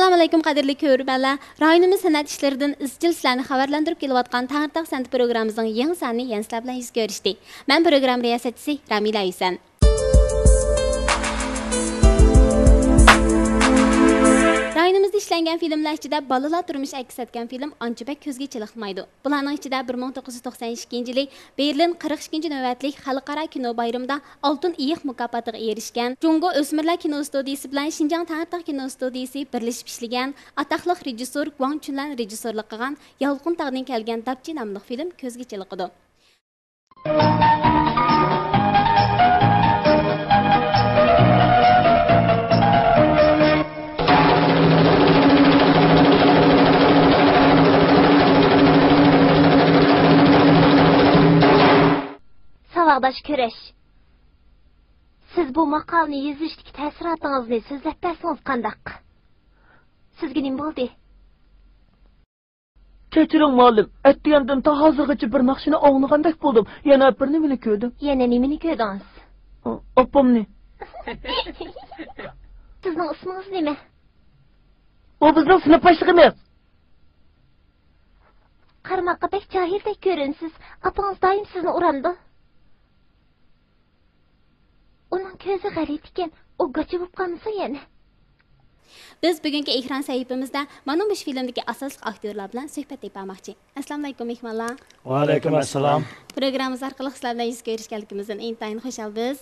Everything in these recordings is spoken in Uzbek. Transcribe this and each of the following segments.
Assalamu alaykum qadrli ko'ruvchilar. Rayonimiz san'at ishlaridan izchil sizlarni xabarlantirib kelayotgan Tangirtaq san'at programmamizning yangi sonini yana sizlar bilan yuz ko'rishdik. Men program riyosatchisi Ramila Aysan. Rayonimizda ishlangan filmlar ichida bolalar turmush aks etgan film ancha ko'zga chiliqmaydi. Bularning ichida 1992-yil Berlin 42-navbatlik xalqaro kino bayramida Oltin iyiq mukofotiga erishgan Jungo o'smirlar kino studiyasi bilan Xinjiang Tangirtaq kino studiyasi birlashib ishlagan atoqli rejissor Guang Chunlan rejissyorlik qilgan Yolqin tog'dan kelgan Dabchi nomli film ko'zga chiliqdi. Savaqdaş Köreş. Siz bu maqalni yozishdagi ta'sirotlaringizni so'zlab bersangiz qandaq? Sizga nima bo'ldi? Kechiring muallim, aytgandan ta hozirgacha bir naqshini o'g'lagandek bo'ldim. Yana bir nimani ko'rdim. Yana nimani ko'rdingiz? Opamni. Sizning ismingiz nima? U bizning sinf boshlig'imiz. Qarmoqqa bek johildek ko'rinsiz. Apangiz doim sizni urandi. Onun ko'zi g'arit ekan, u gachi bo'lib qolmasa yana. Biz bugungi ekran sahifamizda mana bu filmdagi asosiy aktyorlar bilan suhbat etmoqchi. Assalomu alaykum mehmonlar. Va alaykum assalom. Programmamiz orqali sizlar bilan yuz ko'rishganligimizdan intayin xursandmiz.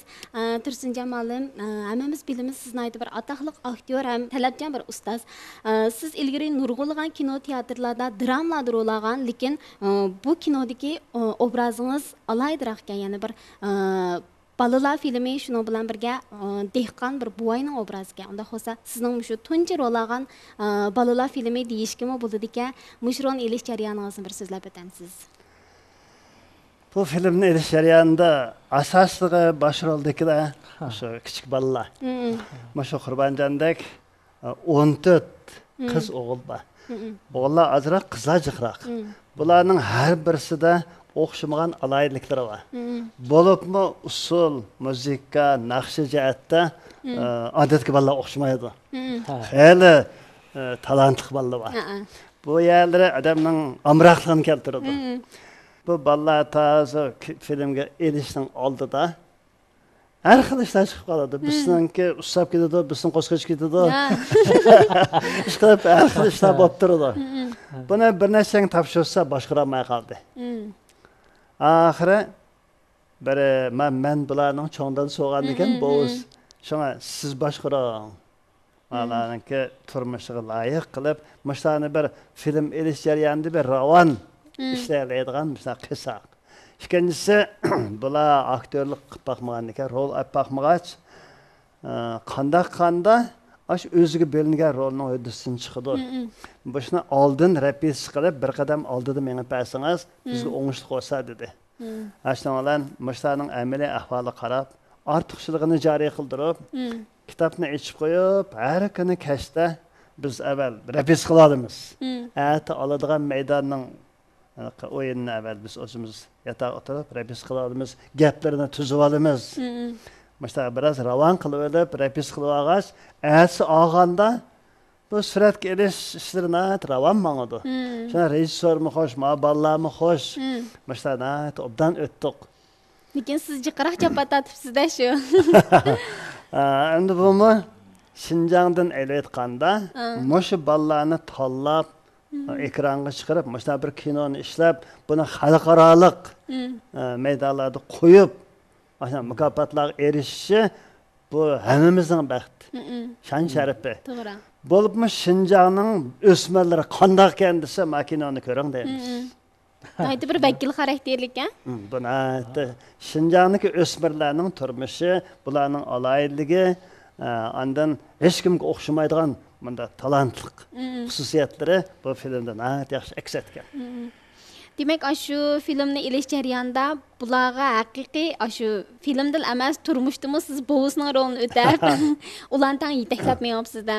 Tursunjon muallim, hammamiz bilamiz sizni aytib bir atoqli aktyor ham talabchan bir ustoz. Siz ilgari nurg'ulg'an kino teatrlarda, dramalarda rol olgan, lekin bu kinodagi obrazingiz alaydiroq ekan, yana bir Balalar filmi şunu bilan birga dehqon bir buvayning obraziga. Unda xo'sa sizning shu tunji rol olgan balalar filmi deyishkimi bo'ladi-ekan, mushron elish jarayonini bir so'zlab o'tasiz. Bu filmni elish jarayonida asosli bosh roldagilar shu kichik balalar. Mana shu Qurbonjondek 14 qiz o'g'il bor. Bolalar azroq, qizlar jiqroq. Bularning har birisida o'xshamagan alayliklari var. Bo'libmi usul, muzika, naqshi jihatda odatga bolalar o'xshamaydi. Xeyli talantli bolalar var. Bu yerlari odamning amroqligini keltiradi. Bu bolalar toza filmga elishning oldida har xil ishlar chiqib qoladi. Bizningki usab ketadi, bizning qo'shqich ketadi. Ishqilib har xil ishlar bo'lib turadi. Buni bir narsani topshirsa boshqara olmay qoldi. Ahire ben bularning çoğundan soğan ekan bo'z. Şuna siz boshqaring. Ularninki turmushiga loyiq qilib, mushlarni bir film elish jarayonida bir ravon ishlaydigan misol qilsak. Ikkinchisi bular aktyorlik qilib boqmagan ekan, rol olib boqmagach, qanda aş o'ziga berilgan rolning o'disidan chiqadi. Bu shuni oldin rapis qilib bir qadam oldida meni bersangiz, bizga o'ngishli bo'lsa dedi. Ashtalan mushtarning amaliy ahvoli qarab, ortiqchiligini joriy qildirib, kitobni ichib qo'yib, har kuni kashda biz avval rapis qilamiz. Ati oladigan maydonning o'yinini avval biz o'zimiz yatoq o'tirib rapis qilamiz, gaplarini tuzib olamiz. Mesela biraz ravan kılıverip, rapis kılıvaç, ersi ağanda bu suratga elish işlerine ravan mağadı. Şuna rejissör mü hoş, ballar mı hoş, mesela obdan öttük. Lekin siz jiqroq chapata atibsiz-da shu. Endi buni Xinjiangdan elayotganda, mushu ballarni tanlab ekranga chiqarib, mesela bir kinoni ishlab, buni xalqaroliq maydonlarda qo'yib Aslında mükaffatlar erişişi bu hemimizin bəxti. Şan şərifi. Doğru. Bolubmu Şinjanın ösmərləri qandaq kendisi makinanı görün deyimiz. Aydı bir vəkil xarakterlik ha? Buna Şinjandakı ösmərlərinin turmuşu, bularning alayligi, andan heç kimga o'xshamaydigan bunda talantlıq xususiyatları bu filmda nəhayət yaxşı əks etgan. Demek şu filmni elish jarayonida bularga haqiqiy şu filmdan emas turmushdimi siz bo'g'isning rolini o'tab, ularni tang yetaklab mayapsizda.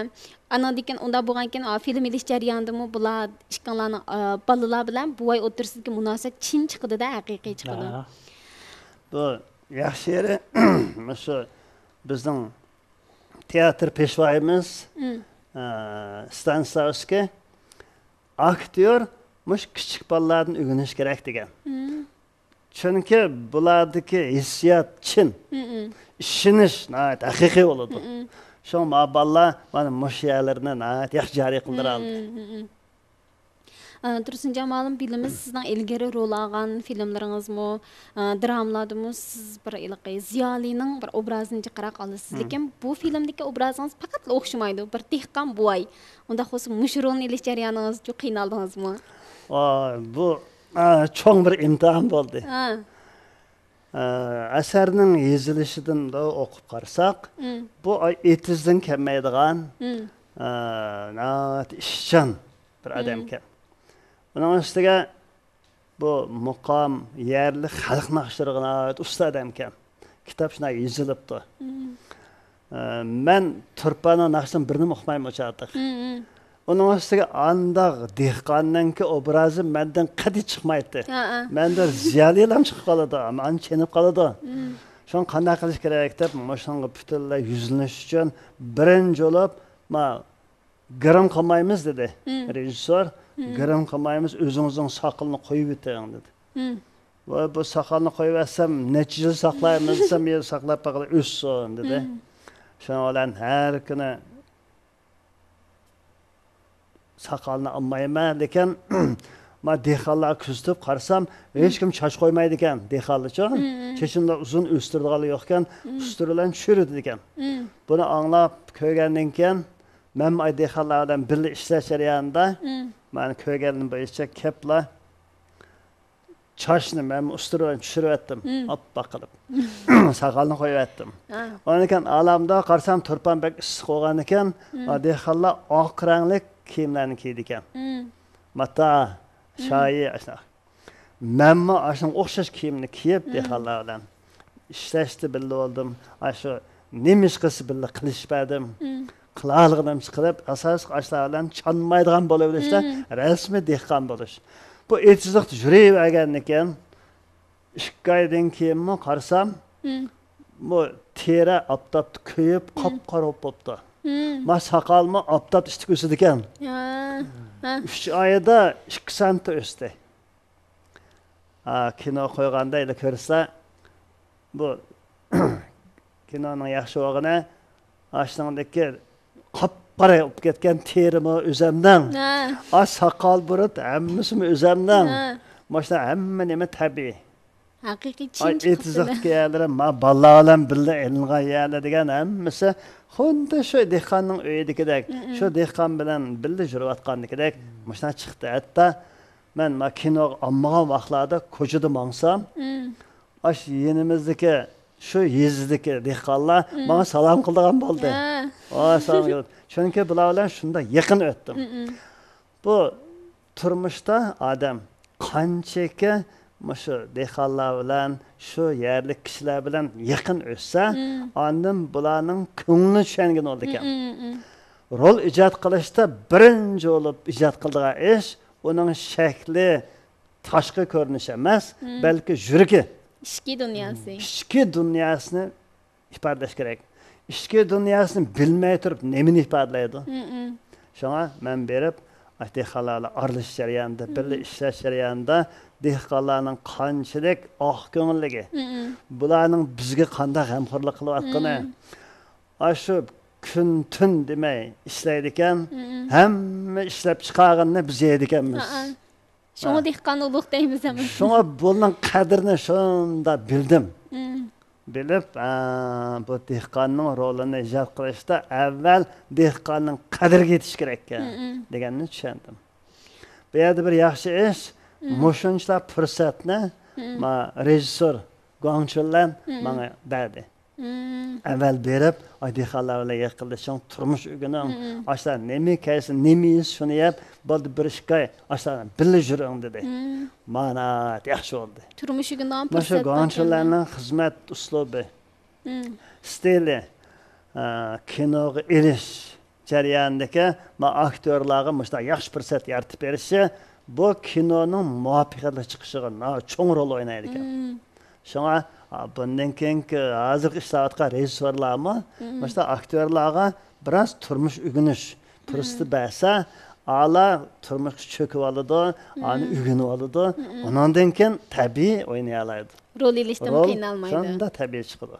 Anadikin unda bo'lgankin film elish jarayonidami bular ishqonlarni bolalar bilan buvay o'tirsidagi munosabat chin chiqdi-da, haqiqiy chiqdi. Bu yaxshi yeri shu bizning teatr peshvoyimiz Stanislavski aktyor mush kichik bolalardan o'rganish kerak degan. Chunki bulardagi hissiyot chin, ishonish haqiqiy bo'ladi. Shu bolalar mana mush yerlarni yaxshi joriy qildira oldi. Tursun Jamalım bilimiz sizden ilgari rol algan filmlaringizmi, dramalardımı siz bir ilqi ziyolining bir obrazini chiqara olasiz. Lekin bu filmdagi obrazingiz faqat o'xshamaydi. Bir dehqon buvay. Unda xo'sh mush rolni ilish jarayoningizda juda qiynaldingizmi? Bu cho'ng bir imtihon bo'ldi. Asarning yezilishidan da o'qib qarasak, bu etizdan kelmaydigan ishchan bir odam ekan. Bunun üstüge bu muqam, yerli xalq naqşlarına usta adam ekan. Kitap şuna yazılıptı. Men Turpanın naqşını birini oxumayım o'xshatdik. Onun üstüge andaq dehqonningki obrazi menden qadi chiqmaydi. Menda ziyolilar chiqib qoladi, men chenib qoladi. Shuni qanday qilish kerak deb, mashunga butunlay yuzlanish uchun birinchi bo'lib, g'irim qilmaymiz dedi rejissor. G'irim qilmaymiz, o'zingizning soqolni qo'yib o'ting dedi. Va bu soqolni qo'yib olsam, necha yil saqlaymiz desam, men saqlab qolib o'ssin dedi. Shuning bilan har kuni soqolni olmayman lekin men dehqonlar kuzatib qarasam, hech kim choch qo'ymaydi ekan dehqonlarcha. Chechinda uzun o'stirdigani yo'q ekan, ustirilgan tushirdi ekan. Buni anglab ko'rgandan keyin men dehqonlar bilan birga ishlash jarayonida men ko'rganim bo'yicha kepla chochni men ustirib tushirib etdim, oppoq qilib. Soqolni qo'yib etdim. Ondan keyin alamda qarsam Turpanbek issiq bo'lgan ekan, dehqonlar oq rangli kiyimlarni kiydi ekan. Mata, shoyi, menmi ashunga o'xshash kiyimni kiyib dehqonlar bilan ishlashni bilib oldim. Shu nemishqisi birga qilishmadim. Qilalg'inam chiqib, asosiy ashlar bilan chanmaydigan bo'laverishda rasmiy dehqon bo'lish. Bu etizliqda yuravergan ekan, 2 oydan keyinmi qarasam, bu teri oftobda kuyib, qop-qora bo'libdi. Ma soqolmi oftobda ishtik o'sdi ekan. 3 oyda 2 sant o'sdi. Kino qo'yganda ila ko'rsa, bu kinoning yaxshi o'g'ini ashningdagi qop-qora bo'lib ketgan terimi o'zimdan. Soqol burut hammasini o'zimdan. Mana hamma nima tabiiy. Haqiqiy chin chiqib. Etizliqga yerlar, bolalar bilan birga ilingan yerlar degan hammasi xuddi shu dehqonning uyidagidek, shu dehqon bilan birga yurayotgandagidek mana chiqdi. Hatto men kino olmagan vaqtlarda ko'chada mangsam, ash yenimizdagi shu yezdagi dehqonlar menga salom qildigan bo'ldi. Salom. Chunki bular bilan shunda yaqin o'tdim. Bu turmushda odam qanchaki shu dehqonlar bilan, shu yerlik kishilar bilan yaqin o'tsa, ondan bularning ko'ngli tushangin bo'ldi ekan. Rol ijod qilishda birinchi bo'lib ijod qildigan ish uning shakli, tashqi ko'rinishi emas, balki yuragi. İçki dünyası. İçki dünyasını ifadalash kerak. İçki dünyasını bilmay turib nemini ifodalaydi? Shunga men berib, dehqonlarga aralash jarayonida, birga ishlash jarayonida dehqonlarning qanchalik oq ko'ngilligi, bularning bizga qanday g'amxo'rlik qilayotgani, shu kun tun demay ishlaydi ekan, hamma ishlab chiqarganini biz yeydi ekanmiz. Şuna dehqon ulug' deymiz ama. Şuna bunun qadrini shunda bildim. Bilib, bu dehqonning rolini ijod qilishda avval dehqonning qadriga yetish kerak ekan deganini tushundim. Bu yerda bir yaxshi ish, mushuncha fursatni rejissor Gongchullan menga berdi. Avval berib, dehqonlar bilan yaqinlashing, turmush o'rganing, ashlar nima kaysi, nima shuni yap, bo'ldi bir ishga ashlar birga yuring dedi. Mana yaxshi bo'ldi. Turmush o'rganing fursat. Gongchullanning xizmat uslubi, stili, kinoga elish jarayonidagi aktyorlarga mana yaxshi fursat yaratib berishi bu kinoning muvaffaqiyatli chiqishiga cho'ng rol o'ynaydi ekan. Shunga bundan keyingi hozir ishlayotgan rejissyorlarmi, mana aktyorlarga biroz turmush o'rganish, pırstı bəsə, ala turmuş çöküp alıdı, anı ügünü alıdı. Ondan keyin tabii oynayalaydı. Rol iliştim Rol qiynalmaydi. sonda tabii çıkıdı.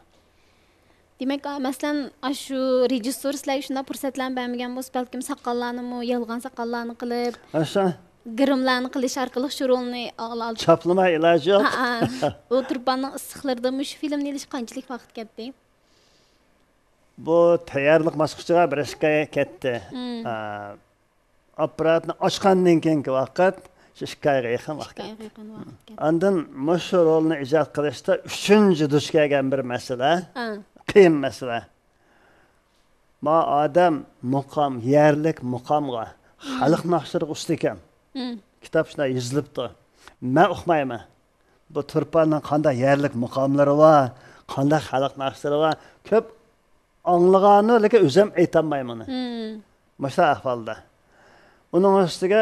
Demek masalan shu rejissor sizlarga shunday fursatlarni bermagan bo'lsa, balkim saqqallarni yolg'on saqqallarni qilib, Aşağı grimlarni qilish orqali shu rolni oldi. çaplama ilacı yok. O Turpanning issiqlarida shu filmni ilish qanchalik vaqt ketdi? Bu tayyorlik masqıçıga bir ishga ketdi. Apparatni ochgandan keyingi vaqt shu 2 oyga yaqin vaqt. Yaqin vaqt ketdi. Ondan shu rolni ijod qilishda 3-chi duch kelgan bir masala, qiyin masala. Ma odam muqam, yerlik muqamga, xalq naqshiriga usta ekan. Kitap shunday yozilibdi. Men o'qimayman. Bu Turpanning qanday yerlik muqamlari bor, qanday xalq naqshlari bor, ko'p anglagani, lekin o'zim aytolmayman. Mana ahvolda. Uning ustiga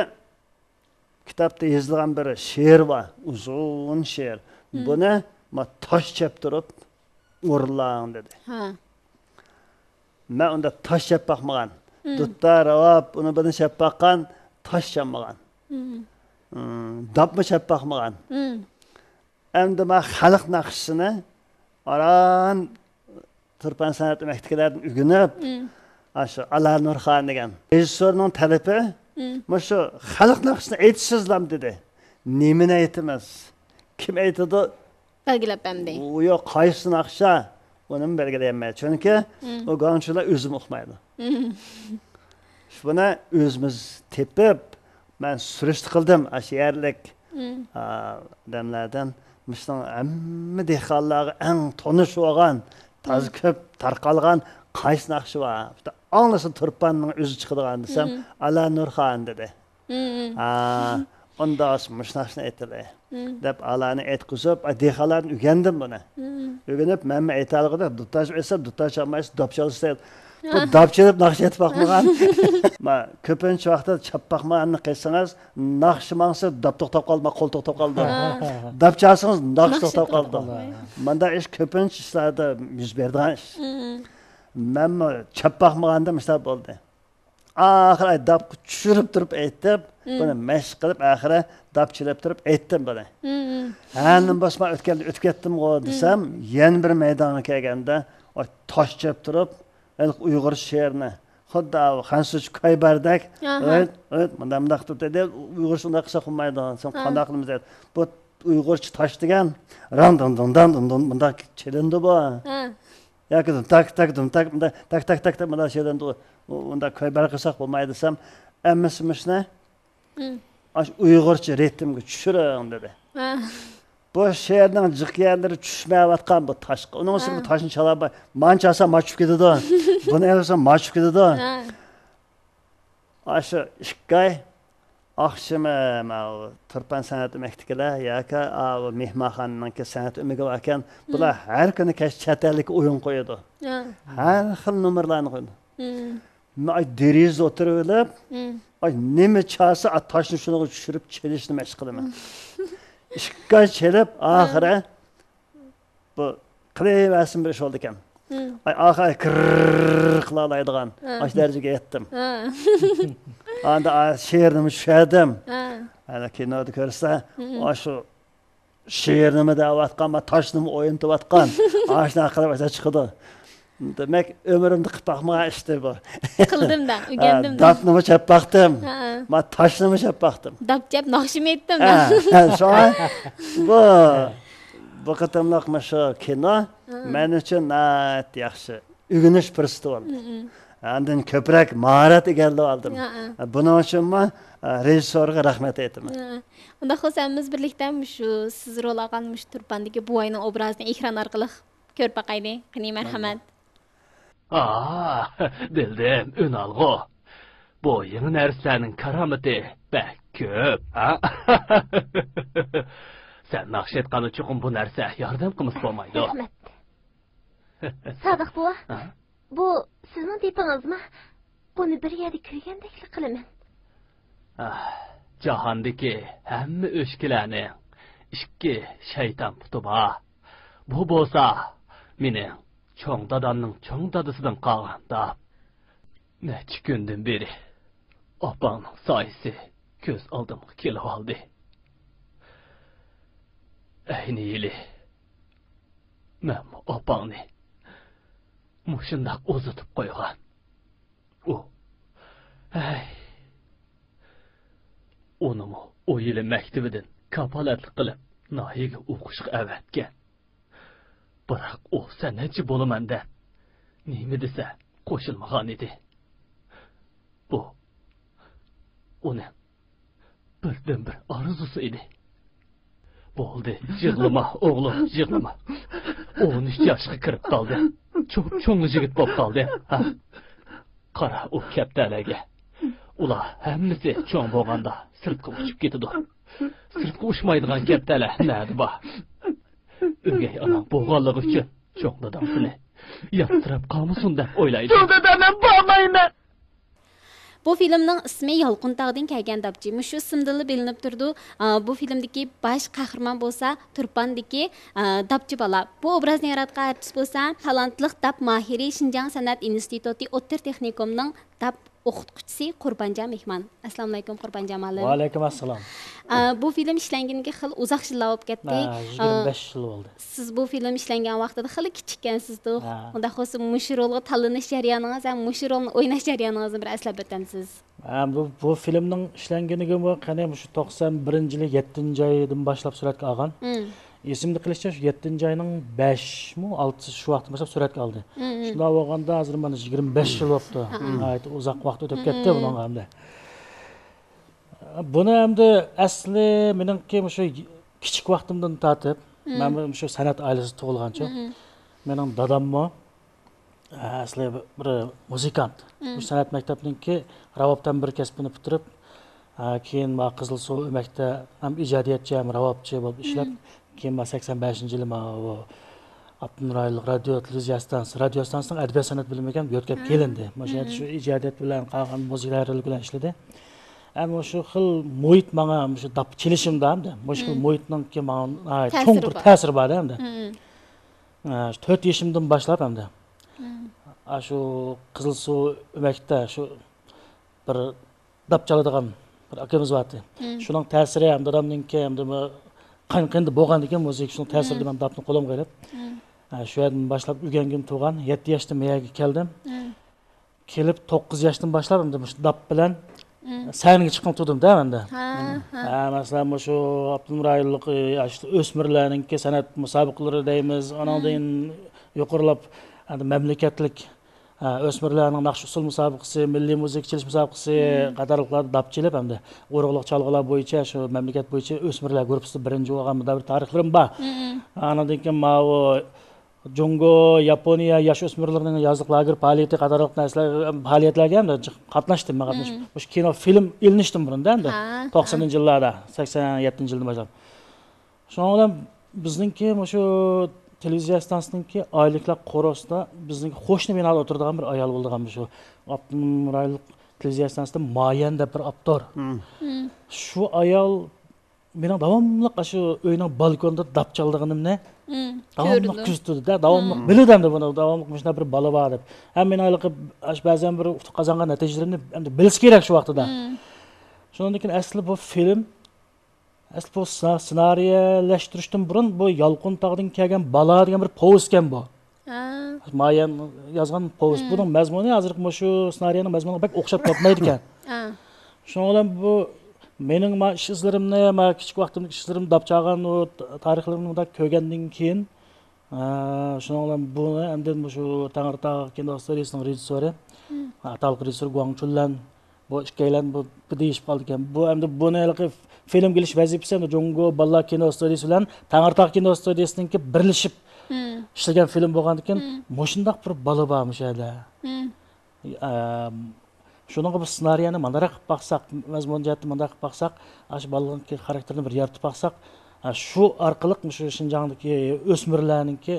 kitapta yozilgan bir she'r bor, uzun she'r. Buni ma tosh chep turib o'rlang dedi. Men unda tosh chep baqmagan. Dutta ravab uni buni chep baqqan, tosh chapmagan. Dabma chep baqmagan. Endi men xalq naqshini aran Turpan san'at maktablaridan o'rganib, shu Alar Nurxon degan rejissorning talabi mana shu xalq naqshini aytsizlam dedi. Nimani aytamiz? Kim aytadi? Belgilab berdi. U yo'q, qaysi naqsha? Uni belgilayolmaydi. Chunki u gonchilar o'zim o'qimaydi. Shuni o'zimiz tepib, men surishti qildim shu yerlik odamlardan. Mislan hamma dehqonlarga eng tonish bo'lgan, tozi ko'p tarqalgan qaysi naqshi bor? Anglasa Turpanning o'zi chiqadigan desam, Alar Nurxon dedi. Onda naqshni aytdi. Deb Alarni aytqizib, dehqonlarni o'rgandim buni. O'rganib, men aytalg'ida duttash esa duttash olmaysiz, dopchalsa. Bu dopchalib naqsh aytib baqmagan. Men ko'pincha vaqtda chappaqmanni qilsangiz, naqsh mangsa dop to'xtab qolma, qo'l to'xtab qoldi. Dopchasangiz naqsh to'xtab qoldi. Menda ish ko'pincha ishlarda yuz bergan ish. Men chappaqmaganda misol bo'ldi. Oxiri dop tushirib turib aytib, buni mashq qilib oxiri dopchilab turib aytdim buni. Hanim bosma o'tib ketdim-ku desam, yana bir maydonga kelganda, tosh chep turib Uyg'ur she'rini xuddi Xansuch Koybardek mundaq tutdi. Uyg'ur shunday qilsa qilmaydi. Sen qanday qilamiz dedi. Bu Uyg'urcha tosh degan randondan bundaq chelindi bu. Yoki tak bunda she'rindi. Unda Koybar qilsak bo'lmaydi desam, ammasimizni Uyg'urcha ritmga tushiring dedi. Bu she'rning jiqyanlari tushmayotgan bu toshqa. Uning ustiga toshni chalab, manchasa machib ketadi. Buni elsa machib ketadi. Shu 2 oy oqshimi Turpan san'at maktabiga yoki mehmonxonaning san'at umiga ekan, bular har kuni chet ellik o'yin qo'yadi. Har xil nomerlarni qo'yadi. Men deriz o'tirib olib, nima chasa toshni shunga tushirib chelishni mashq qilaman. 2 oy chelib, oxiri bu qilaversin bir ish bo'ldi ekan. Oxiri qila oladigan darajaga yetdim. Anda she'rni tushirdim. Ana kinoda ko'rsa, shu she'rni deyotgan, toshni o'yinlayotgan, shunaqa qilib chiqdi. Demek ömrümde qilib baqmagan ishdir bu. Qildim-da, o'rgandim-da. Dopni chap baqdim. Men toshni chap baqdim. Dop chap naqshim aytdim-da. Bu qatamliq shu kino men uchun yaxshi o'rganish fursati bo'ldi. Andan ko'proq mahorat egallab oldim. Buning uchun men rejissorga rahmat aytaman. Unda xo'samiz birlikda shu siz rol olgan Turpandagi buvayning obrazini ekran orqali ko'rib baqaylik. Qani marhamat. Bildim, Ünalgı. Bu yeni nerslerinin karameti bek köp, ha? Sen nakşetkanı çıkın bu nerse yardım kımız olmaydı. Rahmet. Sadık buva, bu sizin deyipiniz mi? Bunu bir yerde köygəndəkli qılımın. Cahandaki hemmi öşkilerini işki şeytan tutuba. Bu bolsa meni çoğ dadanның çoğ dadısıdan qalğanda neçə gündən beri Opangning soyisi ko'z oldimga kelib oldi. Ayni yili men opangni mushundaq uzatib qo'ygan. Onimi o yili maktabidan kapolatlik qilib, nahiga o'qishga avatgan. Biroq u sanatchi bo'laman deb nima desa qo'shilmagan edi. Bu uning birdan bir orzusi edi. Bo'ldi, yig'lama o'g'lim, yig'lama. 13 yoshga kirib qoldi. Cho'ng yigit bo'lib qoldi. Qara u kaptalaga. Ular hammasi cho'ng bo'lganda sirtqa uchib ketadi. Sirtqa ushmaydigan kaptalar nadi bor? O'gay onam bo'lganligi uchun cho'ng dadamsini yattirib qolmasin deb o'ylaydi. Cho'ng dadamdan bo'lmayman. Bu filmning ismi Yolqin tog'dan kelgan dabchi. Shu ismdili bilinib turdi. Bu filmdagi bosh qahramon bo'lsa Turpandagi dabchi bola. Bu obrazni yaratgan artist bo'lsa talantli dab mahiri Shinjang san'at instituti O'ttir texnikumning dab o'qituvchisi Qurbonjon Mehmon. Assalomu alaykum Qurbonjon ma'lim. Va alaykum assalom. Bu film ishlanganiga xil uzoq yillar bo'lib ketdi. 25 yil bo'ldi. Siz bu film ishlangan vaqtida xili kichikkansiz-ku. Unda xo'sa mush rolga tanlanish jarayoningiz ham mush rolni o'ynash jarayoningizni bir eslab o'tamsiz. Bu filmning ishlanganiga qani shu 91-yil 7-oydan boshlab suratga olgan. Esimde qilishcha shu 7-oyning 5 mi 6 shu vaqtda boshlab suratga oldi. Shunda bo'lganda hozir mana 25 yil bo'libdi. Uzoq vaqt o'tib ketdi buning hamda. Buni hamda asli meningki shu kichik vaqtimdan tortib, men shu san'at oilasida tug'ilgancha, mening dadammi asli bir muzikant. Shu san'at maktabiniki ravobdan bir kasbini bitirib, keyin Qizilsuv maktabda ham ijodiyatchi ham ravobchi bo'lib ishlab, keyin 85-yili Abdunuraylik radio televiziya stansiyasining adabiyot san'at bilimiga ham yo'tkab kelindi. Mana shu ijodiyat bilan qolgan muzikalar bilan ishladi. Ama şu xil muhit bana şu dap çelişimde hamda. Bu xil muhitning ki bana çok bir ta'sir var hamda. 4 yaşımdan başlap hamda. Şu Qizilsuv maktabda şu bir dap çaladigan bir akamiz vardı. Şunun ta'siri ham dadamninki hamda qanqindi bo'lgan ekan muzik şunun ta'sirida men dapni qo'limga olib. Shu yerdan boshlab o'rgangim tug'an 7 yoshda meyaga keldim. Kelib 9 yoshdan boshlab hamda shu dap bilan sahnaga chiqqan turdim da menda. Masalan shu Abdunuraylik o'smirlarninki san'at musobaqalari deymiz, ondan yuqorilab mamlakatlik o'smirlarning naqsh usul musobaqasi, milliy muzika chelish musobaqasi qatorliqlarda dapchilib hamda o'rg'liq chalg'ular bo'yicha shu mamlakat bo'yicha o'smirlar guruhida birinchi bo'lgan bir tarixlarim bor. Anadan keyin Jungo, Yaponiya yosh o'smirlarning yozliq lager faoliyati qatorliq narsalar faoliyatlarga ham qatnashdim. Men qatnashdim. O'sha kino film ilinishdim burunda endi 90-yillarda, 87-yildan boshlab. Shunga bilan bizningki shu televiziya stansiyasiningki oyliklar qorasida bizning qo'shni binada o'tiradigan bir ayol bo'lgan shu Abdunuraylik televiziya stansiyasida Mayan deb bir aktor. Shu ayol mening davomli shu uyning balkonida dap chaldig'imni davomli kuzatdi, davomli bildim buni, davomli shunday bir bola bor deb. Ham men ayliqib ba'zan bir qozongan natijalarini endi bilish kerak shu vaqtida. Shundan keyin asli bu film asli bu ssenariyalashtirishdan burun bu Yolqin tog'dan kelgan bola degan bir povest ekan bu. Mayan yozgan povest. Buning mazmuni hozir shu ssenariyaning mazmuniga pek o'xshab ketmaydi ekan. Shunga bilan bu mening izlarimni, kichik vaqtimdagi izlarimni dapchagan o tarixlarimni ko'rgandan keyin shunga bilan buni endi shu Tangirtog' kino studiyasining rejissyori, ataliq rejissyor Guang Chunlan bu ikkalan bu deyishib qoldi ekan. Bu endi buni film kelish vazifasi endi Jungo Balla kino studiyasi bilan Tangirtog' kino studiyasininki birlashib ishlagan film bo'lgandan keyin mushundaq bir bola bor o'sha yerda. Şunun gibi ssenariyani mandarak baksak, mazmun jihatda mandarak baksak, aşı balığınki karakterini bir yaratib baksak, şu arqılık şu Şinjangdaki o'smirlarninki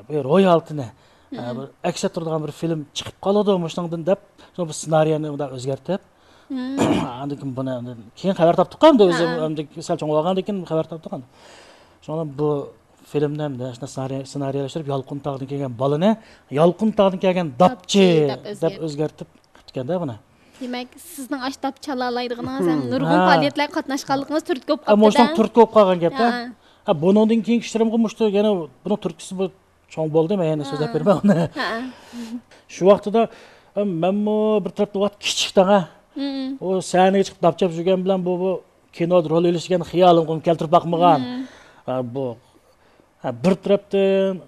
bir royaltini bir aks ettiradigan bir film chiqib qoladi o'shundan deb, şu ssenariyani unda o'zgartib, andan keyin buni keyin xabar topdik-ku endi o'zim sal cho'ng bo'lgandan keyin xabar topdik. Shundan bu filmdan da ssenariyalashtirib Yolqin tog'dan kelgan bolani Yolqin tog'dan kelgan dapchi deb o'zgartib ketganda buni. Demak, sizning ashtap chala oladiganingiz ham nurg'un faoliyatlarga qatnashganligingiz turtki bo'lib Ama qoldi. şunun Türk olub qalğan gap da. Ha, bundan keyin işlerim qılmışdı. Yani bunun Türkçesi bu çoğ boldu men yani söz berme onu. Şu vaqtida men bu bir tarafda vat kichikdan ha. O sahnaga chiqib dapchab жүрген bilan bu kinoda rol elishgan xiyolim qilib keltirib baqmagan. Bu bir tarafdan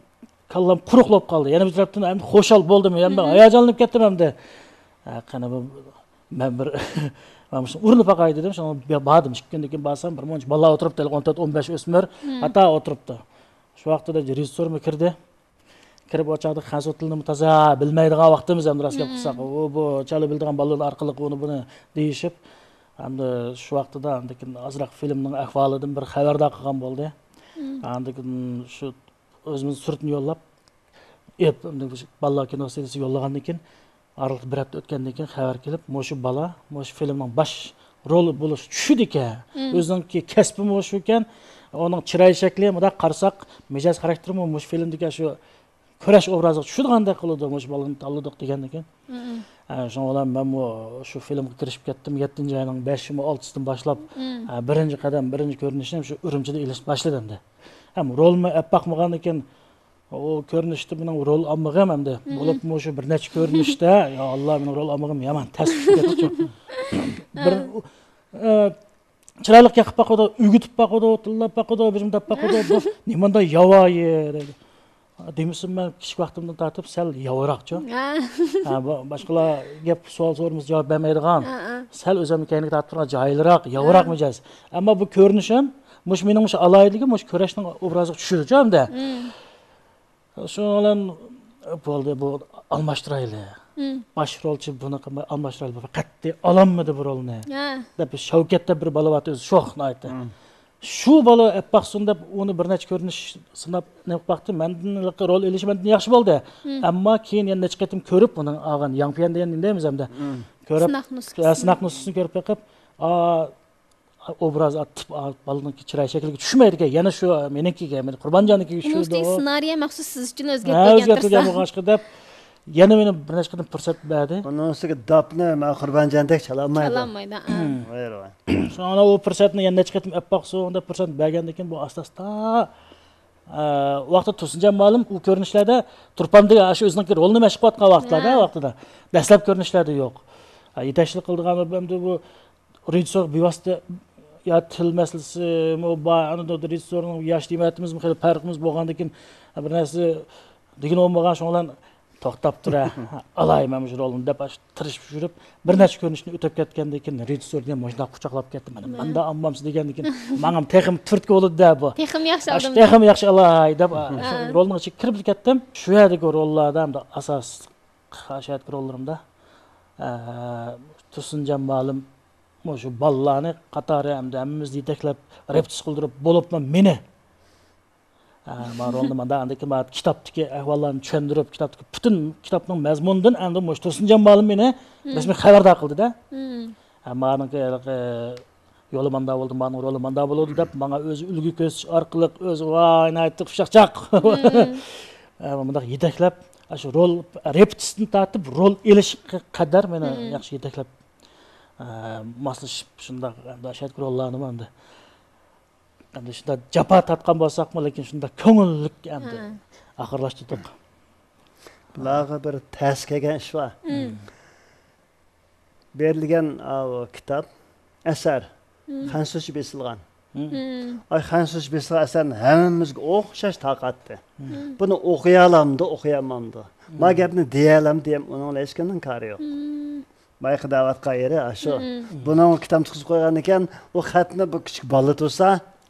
kallam quruqlab qoldi. Yana bir tarafdan endi xo'shal bo'ldim. Yani ben hayajonlanib ketdim endi. Qani bu men bir mana shu urinib baqay dedim. Shuni bordim. 2 kundan keyin borsam bir muncha balla o'tiribdi, 14-15 o'smir, ata o'tiribdi. Shu vaqtida rejissyormi kirdi. Kirib o'chaqda xanso tilini toza bilmaydigan vaqtimiz ham rost gap qilsak, bu chala bildigan bolalar orqali uni buni deyishib, endi shu vaqtida andikin ozroq filmning ahvolidan bir xabardor qilgan bo'ldi. Andikin shu o'zimiz surtni yo'llab, balla kino serisi yo'llagandan keyin araliq bir hafta o'tgandan keyin xabar kelib, "Mo'shu bala, mo'shu filmning bosh roli bo'lish tushdi ekan. O'zining kasbim shu ekan, uning chiroy shakli, bunda qarasak, mijoz xarakterimi mo'shu filmdagi shu kurash obraziga tushadiganday qiladi, mo'shu balani tanladik degandan keyin. Shunga bilan men shu filmga kirishib ketdim. 7-oyning 5-6-sidan boshlab birinchi qadam, birinchi ko'rinishim shu Urumchida elish boshladim endi. Ham rolni apaqmagandan keyin o ko'rinishda mening rol olmag'im endi. Bo'lib shu bir necha ko'rinishda, yo Alloh mening rol olmag'im yomon tasvir ketdi. Bir chiroyli qilib baqadi, o'gitib baqadi, tillab baqadi, birim deb baqadi. Bu nimanda yavoyi dedi. Demişim ben kichik vaqtimdan tartib sal yavroqchi. Boshqalar gap savol so'rimiz javob bermaydigan. Sal o'zimnikini tartib turgan joyliroq, yavroq mijoz. Ammo bu ko'rinishim, mush mening mush alayligim, mush kurashning obraziga tushirdi hamda. Shunga bilan bo'ldi bu almashtirayli. Bosh rolchi buni almashtirayli. Qat'iy ololmadi bu rolni. Deb Shavkatda bir balavat o'zi sho'xni aytdi. Shu bola appaqsun deb uni bir necha ko'rinish sinab nima qildi. Mendan rol elish mendan yaxshi bo'ldi. Ammo keyin yana necha qatim ko'rib uning olgan Yangpian degan deymiz hamda. Ko'rib sinaq nusxasini ko'rib beqib, obraz atib balaning chiroy shakliga tushmaydi ekan. Yana shu menikiga, men Qurbonjonikiga shu ssenariy maxsus siz uchun o'zgartirgan deb yana meni bir necha qatim fursat berdi. Bundan ustiga dapni men Qurbonjondek chalolmaydi. Chalolmaydi. Sonra o fursatni yana necha qatim appaqson deb fursat bergandan keyin bu asta-asta vaqtda Tursunjon ma'lum u ko'rinishlarda Turpandagi shu o'zining rolini mashq qilayotgan vaqtida dastlab ko'rinishlarda yo'q. Yetakchilik qildigan bu rejissyor bevosita ya til masalasi, anada rejissyorning yosh dematimiz xil farqimiz bo'lgandan keyin bir narsa degan olmagan shundan to'xtab tura alay men shu rolni deb tirishib yurib bir necha ko'rinishni o'tib ketgandan keyin rejissyor degan mashina quchoqlab ketdi. Menda olmamsiz degandan keyin men ham texim turtki bo'ldi-da bu. Texim yaxshi oldim. Texim yaxshi alay deb rolning ichiga kirib ketdim. Shu yerdagi rollarda ham asos xashiyatli rollarimda Tursunjon ma'lum shu ballani qatori hamda hammamizni yetaklab repetitsiya qildirib bo'libman meni. Men rolni menda andiki kitobdagi ahvollarni tushuntirib, kitobdagi butun kitobning mazmunidan endi shu Tursunjon ma'lum meni rasmiy xabardor qildi-da. Meniki yo'li manda bo'ldi, mening rolim manda bo'ldi deb menga o'zi ulgu ko'rsatish orqali o'zi voyni aytib qushaqchaq. Bunda yetaklab shu rol repetitsiyani tartib rol elishga qadar meni yaxshi yetaklab moslashib shunda shart rollarni endi endi shunda japa tatgan bo'lsaqmi, lekin shunda ko'ngillik endi oxirlashtirdik. Bularga bir tas kelgan ish bor. Berilgan kitob asar Xansushi besilgan. Xansushi besilgan asarni hammamizga o'xshash taqatdi. Buni o'qiy olamdi, o'qiyolmamdi. Ma gapni deya olam deyam, uning hech kimning kari yo'q. Bayqi da'vat qayeri shu. Buni kitob chiqib qo'ygan ekan, u xatni bu kichik bola tursa,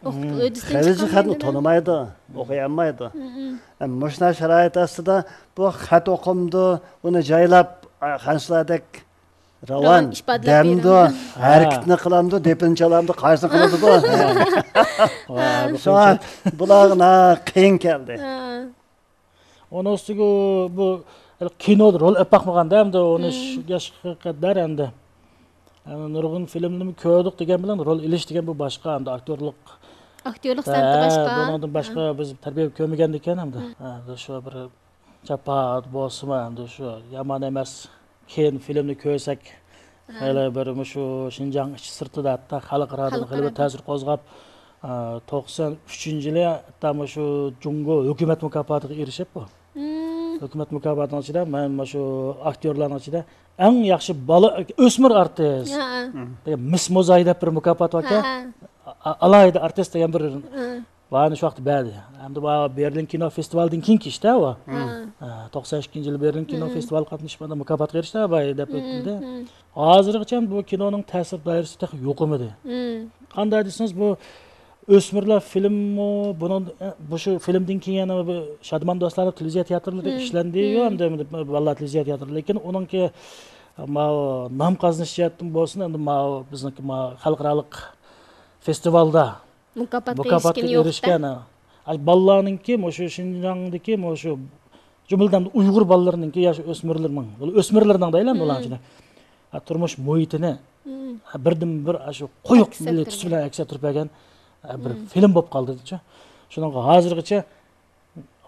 o'zidan xatni tonimaydi, o'qiy olmaydi. Mushna sharoit ostida bu xat o'qimdi, uni joylab Xansulardek Ravan damdi, harakatni qilamdi, depin chalamdi, qaysini qiladi bu. Soat bularga qiyin keldi. Onun ustiga bu kinoda rol yapmaganda hamda 13 yoshga qadar endi nurg'un filmlarni ko'rdik degan bilan rol ilish degan bu boshqa hamda aktyorlik san'ati boshqa. Bundan boshqa biz tarbiya ko'rmagan ekan hamda. Shu bir chapat bosma hamda shu yomon emas. Keyin filmni ko'rsak Hele bir şu Şinjan iç sırtıda hatta xalqaro bir ta'sir qo'zg'ab 93-yili hatta şu Jungo hukumat mukofotiga erishib bu. Hukumat mukofotining ichida men şu aktyorlarning ichida eng yaxshi bola o'smir artist degan Miss Mozay deb bir mukofot bor ekan. Alayda artist degan bir Vani şu vaqt berdi. Hamda bu Berlin kino festivalidan keyingi ishda u. 92-yili Berlin kino festivali qatnashmada mukofotga erishdi deb o'tildi. Hozirgacha bu kinoning ta'sir doirasida yo'q edi. Qanday desangiz bu o'smirlar filmi buni bu shu filmdan keyin yana bu Shadman do'stlar televiziya teatrlarida ishlandi-yu, hamda balla televiziya teatri, lekin uningki nom qazanishayotgan bo'lsin, endi bizniki xalqaro festivalda mukofotga erishgan. Ballarninki shu Shinjongdagi shu jumladan Uyg'ur ballarninki yosh o'smirlarning deylan ular ichida turmush muhitini birdan-bir shu qo'yiq milliy tus bilan aks ettirgan bir film bo'lib qoldi-chi. Shunga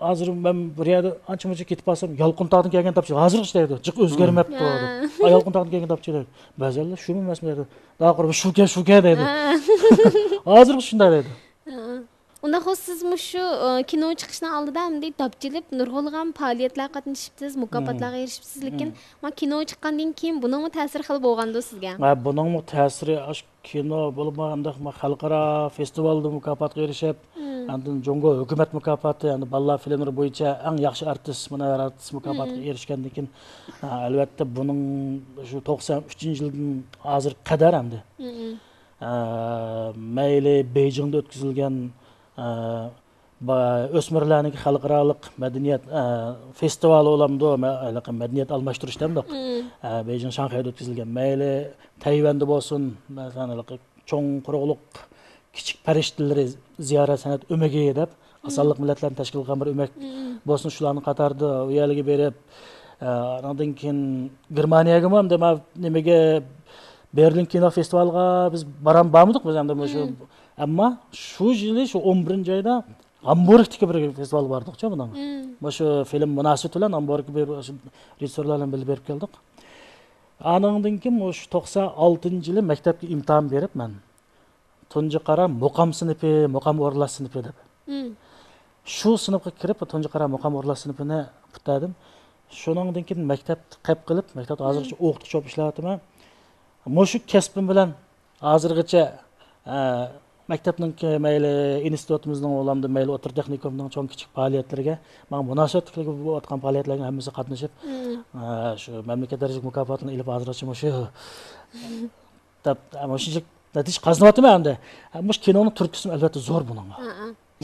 hozir men bir yerda ancha-muncha ketib qolsam, Yolqintoqdan kelgan topchi hozirgacha deydi, jiq o'zgarmabdi deb. Yolqintoqdan kelgan topchi deydi. Ba'zanlar shumi emasmi deydi. Daqir shuka deydi. Hozirgacha shunday deydi. Unda siz shu kino chiqishdan oldida bunday topchilib nurg'ulg'an faoliyatlarga qatnashibsiz, mukofotlarga erishibsiz, lekin kino chiqqandan keyin buning ta'siri qilib bo'lgandi sizga. Buning ta'siri kino bo'lmaganda xalqaro festivalda mukofotga erishib, andin Jungo hukumat mukofoti, endi ballar filmlari bo'yicha eng yaxshi artist, munavvar artist mukofotiga erishgandan keyin albatta buning shu 93-yildan hozir qadar endi mayli Beijingda o'tkazilgan o'smirlarning xalqaro madaniyat festivali olamdi, madaniyat almashtirish demdi. Beijing Shanxayda o'tkazilgan, mayli Tayvanda bo'lsin, masalan, cho'ng quruqliq kichik farishtalar ziyorat san'at o'magi deb asonliq millatlarni tashkil qilgan bir o'mak bo'lsin, shularni qatorida u yerga berib, undan keyin Germaniyaga ham nimaga Berlin kino festivaliga biz boramidik biz endi shu. Ammo shu yili shu 11-oyda Hamburgdagi bir festival bordik-chi bundan. Shu film munosabati bilan Hamburgga bir rejissyorlar bilan bilib berib keldik. Aningdan keyin shu 96-yili maktabga imtihon berib men tunji qara muqam sinifi, muqam o'rlash sinifi deb. Shu sinfga kirib tunji qara muqam o'rlash sinfini bitadim. Shuningdan keyin maktabni qilib qilib, maktabda hozirgacha o'qituvchi bo'lib ishlatyapman. Shu kasbim bilan hozirgacha maktabning mayli institutimizning olamda mayli o'tir texnikumning cho'ng kichik faoliyatlariga men munosabatli bo'layotgan faoliyatlarga hammasi qatnashib shu mamlakat darajalik mukofotini ilib hozirgacha shu shuncha natija qozonyapman endi. Shu kinoning turkisi albatta zo'r buning.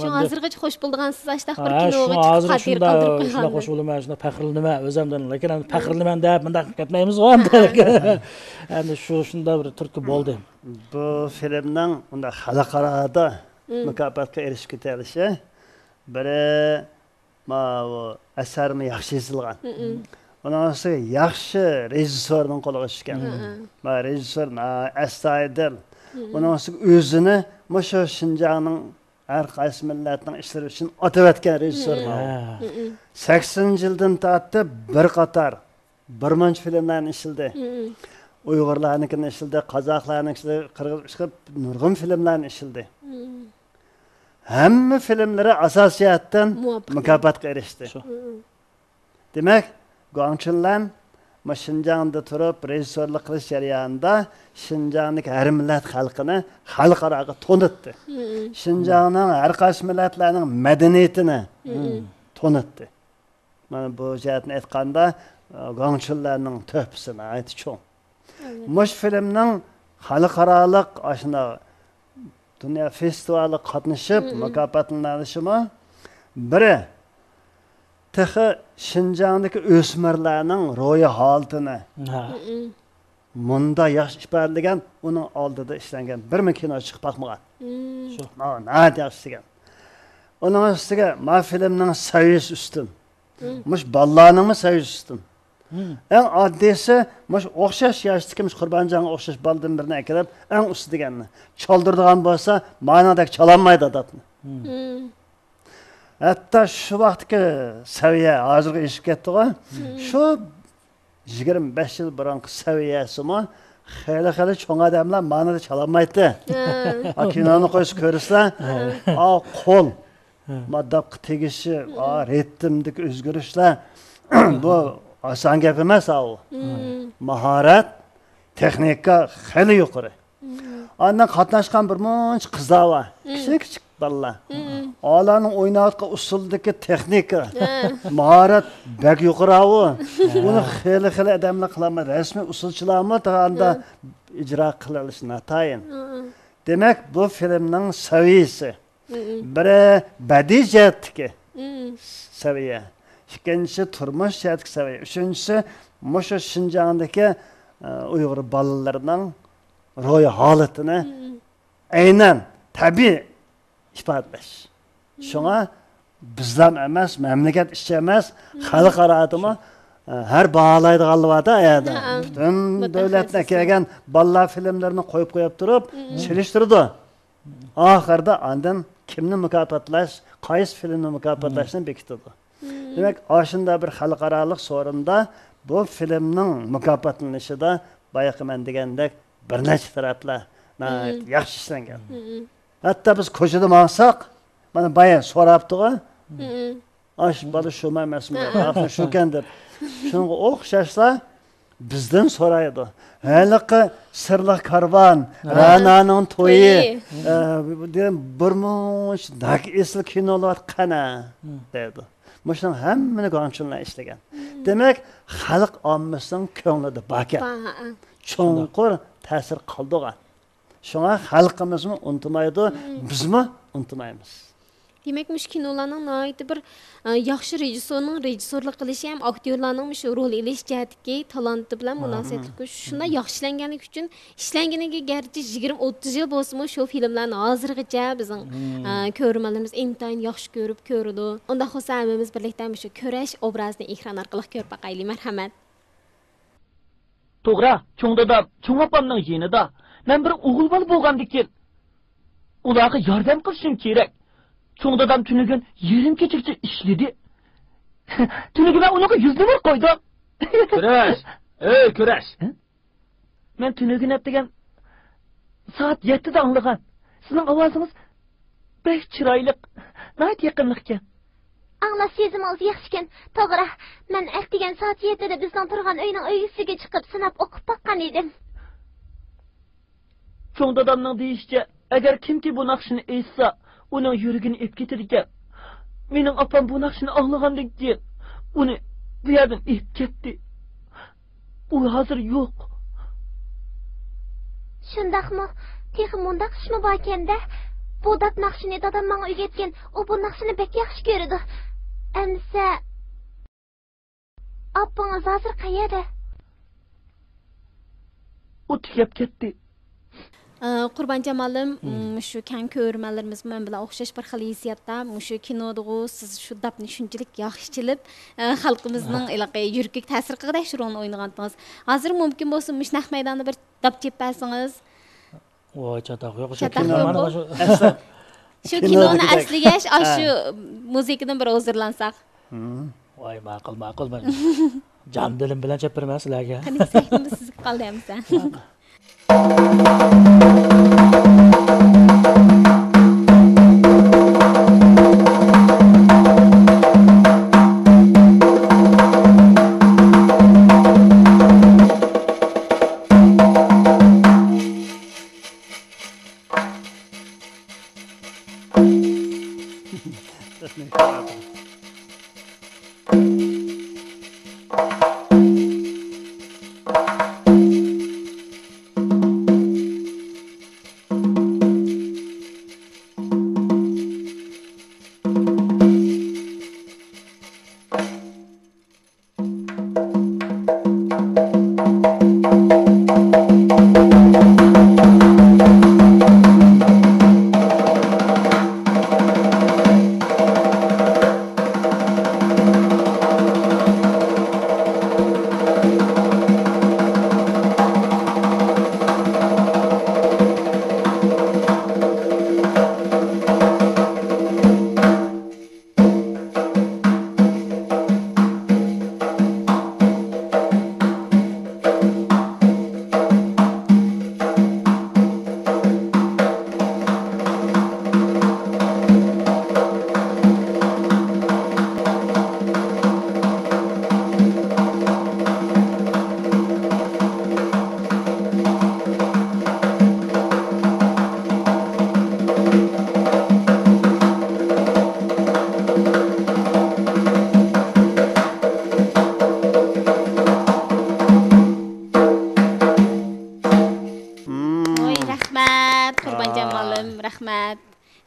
Shu hozirgacha xo'sh bo'lgansiz ashtaq bir kinoga chiqib xatir qoldirib qo'ygan. Shuna xo'sh bo'laman, shuna faxrlanaman o'zimdan, lekin endi faxrlanaman deb bunday ketmaymiz-ku endi. Endi shunda bir turki bo'ldi. Bu filmning unda xalqaroda mukofotga erishib ketilishi biri asarni yaxshi yozilgan. Bunisi yaxshi rejissyorning qo'liga tushgan. Rejissyor astoydil. Bunisi o'zini shu Shinjongning har qaysi millatning ishlari uchun otavatgan rejissyor. 80-yildan tortib bir qator birmuncha filmlarni ishildi. Uyg'urlarnikini ishildi, qozoqlarnikini ishildi, qirg'iz nurg'un filmlarni ishildi. Hamma filmlari asosiyatdan mukofotga erishdi. Demak, Guangchunlan Shinjongda turib rejissyorlik qilish jarayonida Shinjongning har millat xalqini xalqaroga to'nitdi. Shinjongning har qaysi millatlarning madaniyatini to'nitdi. Mana bu jihatni aytganda Guangchunlarning to'pisini aytishim. Mush filmning xalqaroliq ashuna dunyo festivali qatnashib mukofotlanishimi biri Texi Shinjongdagi o'smirlarning ro'yi holatini munda yaxshi ifodalagan, uning oldida ishlangan bir kino chiqib boqmagan. Shu. Nahayat yaxshi ishlangan. Uning ustiga ma filmning saviyasi ustun. Mush ballarning saviyasi ustun. Eng oddiysi mush o'xshash yoshdagi Qurbonjonga o'xshash baldan birini akilib, eng usti deganni choldirdigan bo'lsa, ma'nodagi chalolmaydi adatni. Hatta şu vaqtki saviya hozirga eshib ketdi-ku. Shu 25 yil burungi saviyasimi xeyli çoğun adamlar manada çalamaydı. Kinonu koyup görürse, kol, maddap tegişi, ritmdik özgürüşler, bu asan gap emas o. Maharat, texnika xeyli yuqori. Ondan qatnaşqan bir munch qizlar var. Kichik balalar. Olarning o'ynayotgan usuldagi texnika, mahorat bak yuqori o. Buni xeyli odamlar qiladi. Rasmiy usulchilarmi taqanda ijro qilinishi natayin. Demak, bu filmning saviyasi biri badiiy jihatdagi saviya, ikkinchisi turmush jihatdagi saviya, uchinchisi mushu Şinjandagi Uyg'ur bolalarining ro'y holatini aynan tabiiy ifodalash. Shunga bizlar emas, mamlakat ichi emas, xalqarodami har baholaydiganligida ayada. Butun davlatdan kelgan bolalar filmlarini qo'yib turib, selishtirdi. Oxirida ondan kimni mukofotlash, qaysi filmni mukofotlashni bekitdi. Demak, oshunda bir xalqaroliq so'rinda bu filmning mukofotlanishida bayaqi men degandek bir necha taraflar yaxshi ishlangan. Hatto biz ko'chada maqsaq, mana baya so'rabdi-ku. Ash bola shumi emasmi? Axir shukan deb. Shunga o'xshashlar bizdan so'raydi. Haliqi sirli karvon, Ra'noning to'yi, burmush dak esli kinolar qana dedi. Muşun hemmini qanchunlar ishlagan. Demak, xalq ommasining ko'nglida baka. Cho'nqur ta'sir qoldirgan. Shunga xalqimizmi unutmaydi, bizmi unutmaymiz. Demak, mush kinolarning nihoyatda bir yaxshi rejissorning rejissorlik qilishi ham aktyorlarning shu rol elish jihatdagi talanti bilan munosabatli. Shunda yaxshilanganlik uchun ishlanganiga garchi 20-30 yil bo'lsa-mu shu filmlarni hozirgacha bizning ko'rmalarimiz intayin yaxshi ko'rib ko'rdi. Unda xo'sa hammamiz birlikda shu ko'rash obrazini ekran orqali ko'rib boqaylik. Marhamat. To'g'ri, cho'ngdada, cho'ng opamning yinida men bir o'g'il bola bo'lgandikin ularga yordam qilishim kerak. Çoğun dadam tünügün yerim keçikçe işledi. Tünügün ben ona yüzleme koydum. Küreş! Küreş! Ben tünügün hep degen saat 7'de anlıgan. Sizin avazınız pek çıraylık, nayet yakınlıkken. Anlaş sezimiz yaxşıken, to'g'ri, men ertagan soat 7'de bizden turgan uyning uygisiga chiqib sinab o'qib baqqan edim. Çoğun dadamning deyişçe, eğer kimki bu naqshini eshitsa, onun yürügünü ip getirdikken, benim apam bu nakşını anlagandık diye, onu bu yerden ip gitti. O hazır yok. Şundaqmı? Texi mundaq ishmi bor ekanda? Bu dap naqshini dadam menga o'rgatgan, u bu naqshini bek yaxshi ko'rdi. Amsa apangiz hozir qayerda? O tikib ketdi. Qurban Jamalim, shu kan ko'rmalarimiz men bilan o'xshash bir xil hissiyatda, shu kinoda siz shu dapni shunchalik yaxshilib, xalqimizning iliqi yurkik ta'sir qilgan shu rolni o'ynagandingiz. Hozir mumkin bo'lsa, naq maydonda bir dap jeb bersangiz. Voy, chataq yo'q. Shu kinoni asliga shu muzikadan bir hozirlansak. Voy, ma'qul. Jon dilim bilan chap bermas sizlarga. Qani sahnamiz sizga qoldi hamsa.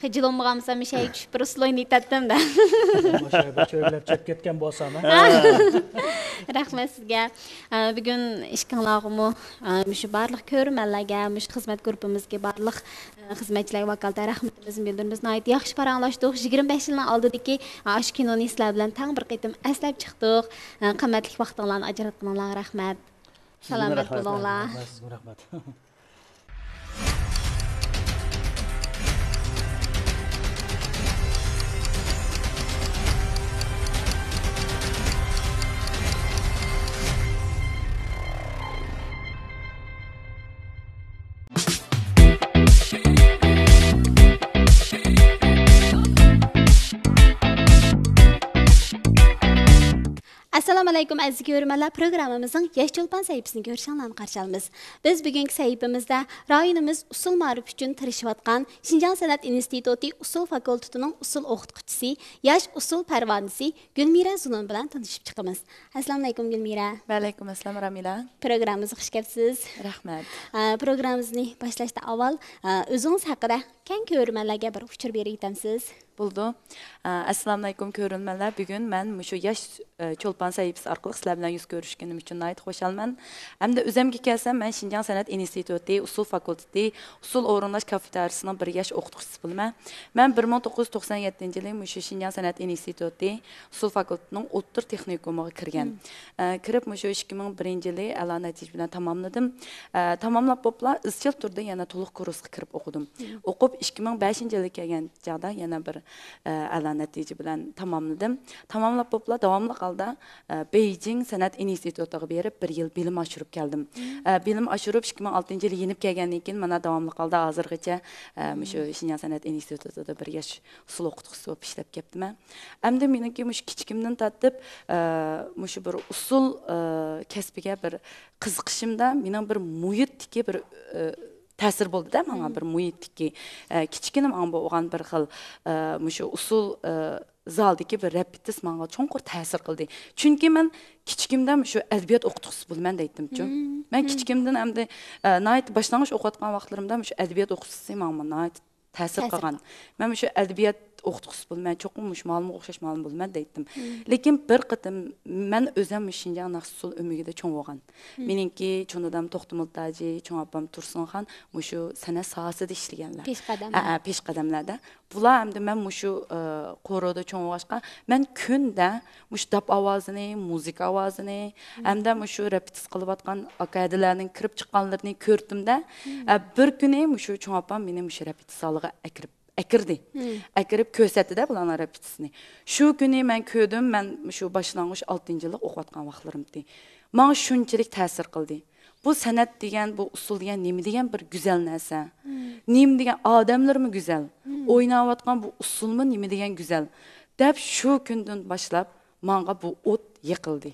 Xıcılınmağamsa bir şey düşüp bir usul oynaytattım da. O'sha cho'glab chep ketgan bo'lsam, Rahmat sizga. Bugun ishkanlag'imni shu barliq ko'rmanlarga, shu xizmat guruhimizga barliq xizmatchilarga vakolata rahmatimizni bildiramiz. Nihoyat yaxshi paranglashdik. 25 yildan oldidagi ash kinoni sizlar bilan tang bir qitim eslab chiqdik. Qimmatli vaqtinglarni ajratganinglarga rahmat. Salomat bo'linglar. sizga rahmat. Assalomu alaykum aziz ko'rmanlar, programmamizning Yosh Cho'lpon sahifasini ko'rishinglarni qarshi olamiz. Biz bugungi sahifamizda rayonimiz usul ma'rif uchun tirishayotgan Xinjiang san'at instituti usul fakultetining usul o'qituvchisi, yosh usul parvonisi Gulmira Zulun bilan tanishib chiqamiz. Assalomu alaykum Gulmira. Va alaykum assalom Ramila. Programmamizga xush kelibsiz. Rahmat. Programmamizni boshlashdan avval o'zingiz haqida keng ko'rmanlarga bir uchur berib o'tamsiz. Buldu. Assalomu alaykum ko'rganlar. Bugun men shu yosh Cho'lpon sahifasi orqali sizlar bilan yuz ko'rishganim uchun nihoyat xursandman. Hamda o'zimga kelsam, men Xinjiang san'at instituti, usul fakulteti, usul o'rinlash kafedrasining bir yosh o'qituvchisi bo'laman. Men 1997-yili shu Xinjiang san'at instituti, usul fakultetining o'ttir texnikumiga kirgan. Kirib shu 2001-yili a'lo natija bilan tamomladim. Tamomlab bo'pla izchil turda yana to'liq kursga kirib o'qidim. O'qib 2005-yilga kelgan chog'da yana bir a'lo natija bilan tamomladim. Tamomlab bo'pla davomli holda Beijing san'at institutiga berib 1 yil bilim oshirib keldim. Bilim oshirib 2006-yili yenib kelgandan keyin mana davomli holda hozirgacha shu Xinjiang san'at institutida bir yosh usul o'qituvchisi bo'lib ishlab kelibman. Hamda meniki shu kichikimdan tortib shu bir usul kasbiga bir qiziqishimda mening bir muhitdagi bir ta'sir bo'ldi-da, menga bir muhitdagi kichkina menga bo'lgan bir xil shu usul zaldagi bir repetis menga cho'nqur ta'sir qildi. Chunki men kichikimdan shu adabiyot o'qituvchisi bo'laman deydim-ku. Men kichikimdan hamda nihoyat boshlang'ich o'qiyotgan vaqtlarimda shu adabiyot o'qituvchisi menga nihoyat ta'sir qilgan. Men shu adabiyot o'qituvchisi bo'lman, cho'qim ma'lum o'xshash ma'lum bo'lman deydim. Lekin bir qitim men o'zim Xinjiang usul umigida cho'ng bo'lgan. Meningki cho'nadam To'xtamultaji, cho'ng opam Tursunxon shu san'at sohasida ishlaganlar. Peshqadamlarda. Bular hamda men shu qoroda cho'ng bo'lg'ashqa, men kunda dab ovozini, musiqa ovozini, hamda shu repetis qilayotgan akadilarning kirib chiqqanlarini ko'rdimda, bir kuni shu cho'ng opam meni shu repetis zaliga akirdi. Akirib ko'rsatdi-da bularning repetisini. Shu kuni men ko'rdim, men shu boshlang'ich 6-yillik o'qiyotgan vaqtlarimda. Menga shunchalik ta'sir qildi. Bu san'at degan, bu usul degan nima degan bir go'zal narsa. Nima degan odamlarmi go'zal. O'ynayotgan bu usulmi nima degan go'zal. Deb shu kundan boshlab menga bu o't yiqildi.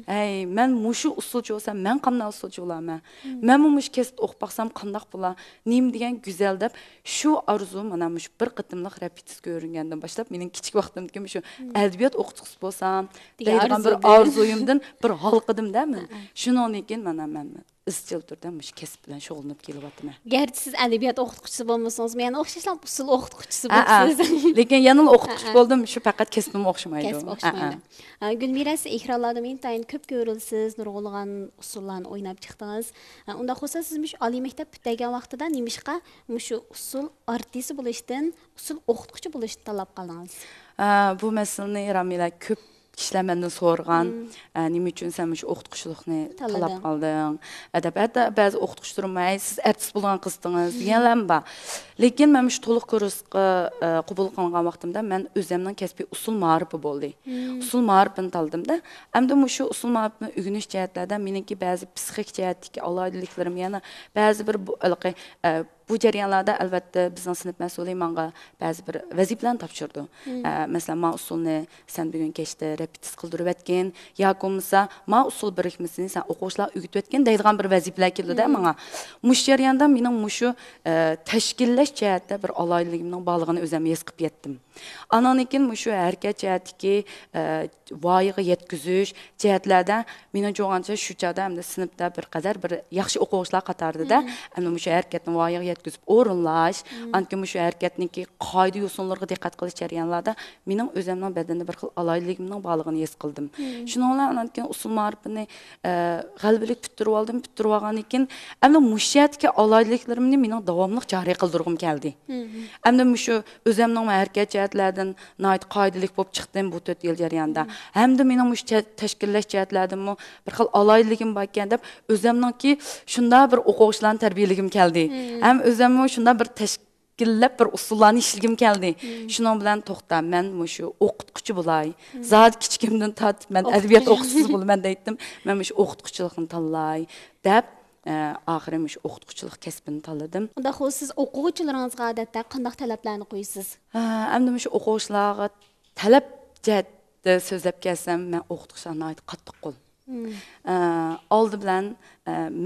Ey, men mushu usulchi bo'lsam, men qanday usulchi bo'laman? Men mush kesib o'qib baqsam qanday bo'lar? Nima degan go'zal deb shu orzu mana mush bir qitimliq repetis ko'ringandan boshlab mening kichik vaqtimda shu adabiyot o'qituvchisi bo'lsam, deydigan bir orzuyimdan bir halqidim-da men. Shundan keyin mana men izchil turda mush kesib bilan shug'ullanib kelyapman. Garchi siz adabiyot o'qituvchisi bo'lmasangiz, men o'xshashlar usul o'qituvchisi bo'lsiz. Lekin yana o'qituvchi bo'ldim, shu faqat kesbim o'xshamaydi. Kesib o'xshamaydi. Gulmira, siz ekranda intayin ko'p ko'rilsiz, nurg'ulg'an usullarni o'ynab chiqdingiz. Unda xo'sa siz oliy maktab bitagan vaqtida nimishqa shu usul artisti bo'lishdan, usul o'qituvchi bo'lishni talab qildingiz? Bu masalani Ramila ko'p kishilar mendan so'rgan, nima uchun sen shu o'qituvchilikni talab qilding? Adabiyotda ba'zi o'qituvchilar siz artist bo'lgan qizdingiz deganlar bor. Lekin men shu to'liq kursga qabul qilingan vaqtimda men o'zimning kasbiy usul ma'rifi bo'ldi. Usul ma'rifini tanladim-da. Hamda shu usul ma'rifini o'rganish jihatlarida meniki ba'zi psixik jihatdagi alohidaliklarim yana ba'zi bir bu jarayonlarda albatta bizning sinf mas'uli menga ba'zi bir vazifalarni topshirdi. Masalan, men usulni sen bugun kechda repetis qildirib o'tgan, yoki bo'lmasa men usul birikmasini sen o'quvchilar o'rgatib o'tgan deydigan bir vazifalar keldi-da menga. Mush jarayonda mening shu tashkillash jihatda bir alohidligimning borlig'ini o'zim his qilib yetdim. Andan keyin shu harakat jihatdagi voyaga yetkazish jihatlarda meni jo'g'ancha shu chog'da hamda sinfda bir qadar bir yaxshi o'quvchilar qatorida hamda shu harakatni voyaga yetkazib o'rinlash, anki shu harakatniki qoida yo'sinlarga diqqat qilish jarayonlarida mening o'zimning badanimda bir xil alayligimning borligini his qildim. Shundan andan keyin usul ma'rifini g'alabalik bitirib oldim, bitirib olgandan keyin hamda mushatga alayliklarimni mening davomli joriy qildirgim keldi. Hamda shu o'zimning harakat jihatlardan nayt qoidalik bo'lib chiqdim bu 4 yil jarayonida. Hamda mening shu tashkillash jihatlardan bir xil alayligim bor ekan deb o'zimningki shunda bir o'quvchilarni tarbiyaligim keldi. Ham o'zimni shunda bir tashkillab bir usullarni ishligim keldi. Shuning bilan to'xtab men shu o'qituvchi bo'lay. Zot kichkimdan tortib men adabiyot o'qituvchisi bo'laman deydim. Men shu o'qituvchilikni tanlay deb oxiri shu o'qituvchilik kasbini tanladim. Unda siz o'quvchilaringizga odatda qanday talablarni qo'yasiz? Endi shu o'quvchilarga talab jihatda so'zlab kelsam, men o'qituvchilarni qattiq qo'l. Oldi bilan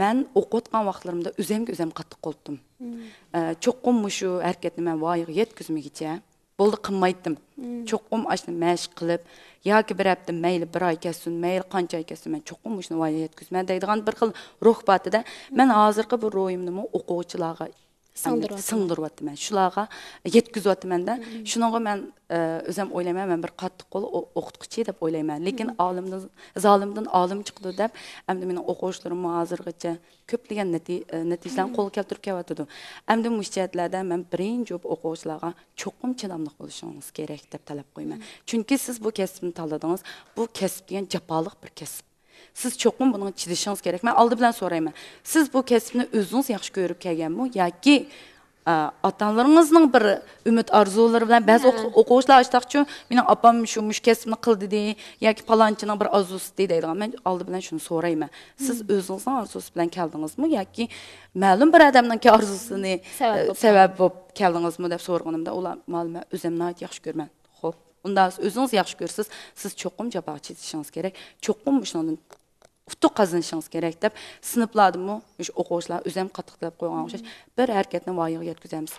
men o'qitgan vaqtlarimda o'zim qattiq qo'ldim. Cho'qqum shu harakatni men voyaga yetkazmaguncha bo'ldi qilmaydim. Cho'qqum ashni mashq qilib yoki bir hafta mayli bir oy ketsin, mayli qancha oy ketsin, men cho'qqum shuni voyaga yetkazman deydigan bir xil ruh batida men hozirgi bu ro'yimni o'quvchilarga singdiryapman. Shularga yetkazyapman-da. Shuningga men o'zim o'ylayman, men bir qattiq qo'l o'qituvchi deb o'ylayman. Lekin zolimdan olim chiqdi deb, endi mening o'quvchilarim hozirgacha ko'plagan natijalarni qo'lga keltirib kelyapti. Endi mushtatlarda men birinchi o'quvchilarga cho'qim chidamli bo'lishingiz kerak deb talab qo'yaman. Chunki siz bu kasbni tanladingiz, bu kasb degan jafoliq bir kasb. Siz cho'qim buni chidishingiz kerak. Men oldi bilan so'rayman. Siz bu kasbni o'zingiz yaxshi ko'rib kelganmi yoki ota-onalaringizning bir umid orzulari bilan ba'zi o'quvchilar aytmoqchi, mening opam shu kasbni qildi dedi yoki palonchining bir orzusi deydigan. Men oldi bilan shuni so'rayman. Siz o'zingizning orzusi bilan keldingizmi yoki ma'lum bir odamning orzusini sabab bo'lib keldingizmi deb so'rganimda ular ma'lum o'zimni yaxshi ko'rman. Xo'p, unda o'zingiz yaxshi ko'rsiz, siz cho'qim javob chetishingiz kerak. Cho'qim shundan utuq qazinishingiz kerak deb sinflardimi shu o'quvchilar o'zim qattiq deb qo'ygan o'xshash bir harakatni voyaga yetkazamiz.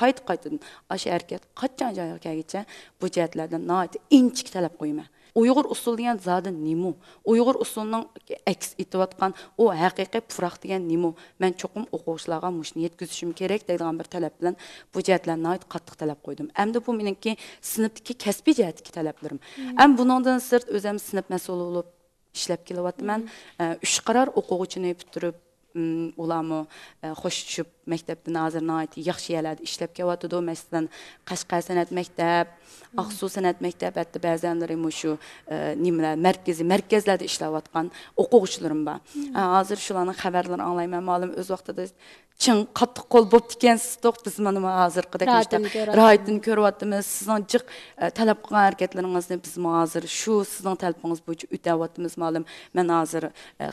Qayt-qaytdan shu harakat qachon joyiga kelguncha bu jihatlardan nihoyat inchik talab qo'yman. Uyg'ur usul degan zodi nima? Uyg'ur usulining aks etayotgan u haqiqiy pufroq degan nima? Men cho'qim o'quvchilarga mushni yetkazishim kerak deydigan bir talab bilan bu jihatlarni nihoyat qattiq talab qo'ydim. Endi bu meningki sinfdagi kasbiy jihatdagi talablarim. Ham bundan sirt o'zim sinf mas'uli bo'lib ishlab kelyapman. 3 qarar o'quvchini bitirib ularni xo'sh tushib maktabdan hozir nihoyat yaxshi yerlarda ishlab kelyapti. Masalan, Qashqar san'at maktab, Aqsu san'at maktab, hatto ba'zanlari shu nimalar markazlarda ishlayotgan o'quvchilarim bor. Hozir shularning xabarlarini anglayman. Ma'lum o'z vaqtida chin qattiq qo'l bo'lib ekansiz, biz mana hozirgidek ro'yatini ko'ryapmiz. Sizning jiq talab qilgan harakatlaringizni biz hozir shu sizning talabingiz bo'yicha o'tayapmiz. Ma'lum men hozir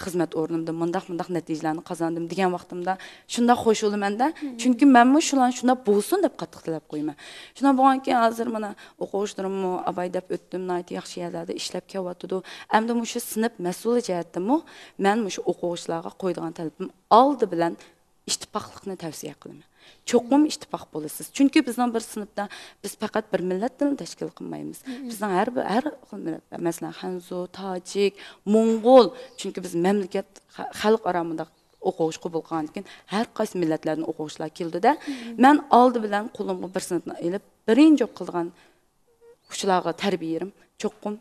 xizmat o'rnimda mundaq natijalarni qozondim degan vaqtimda shunda qo'shilmanda, chunki men shularni shunda bo'lsin deb qattiq talab qo'yaman. Shundan bo'lganki hozir mana o'quvchilarimni abay deb o'tdim, yaxshi yerlarda ishlab kelyapti. Endi shu sinf mas'uli jihatdami men shu o'quvchilarga qo'ydigan talabim oldi bilan ittifoqlikni tavsiya qilaman. Cho'qim ittifoq bo'lasiz. Chunki bizning bir sinfda biz faqat bir millat tilini tashkil qilmaymiz. Bizning har xil millatlar, masalan, Xanzu, Tojik, Mo'ng'ul, chunki biz mamlakat xalq orasida o'quvchi qabul qilgan ekan, har qaysi millatlardan o'quvchilar keldi-da, men oldi bilan qo'limga bir sinfni olib, birinchi qilgan shularga tarbiyarim, cho'qim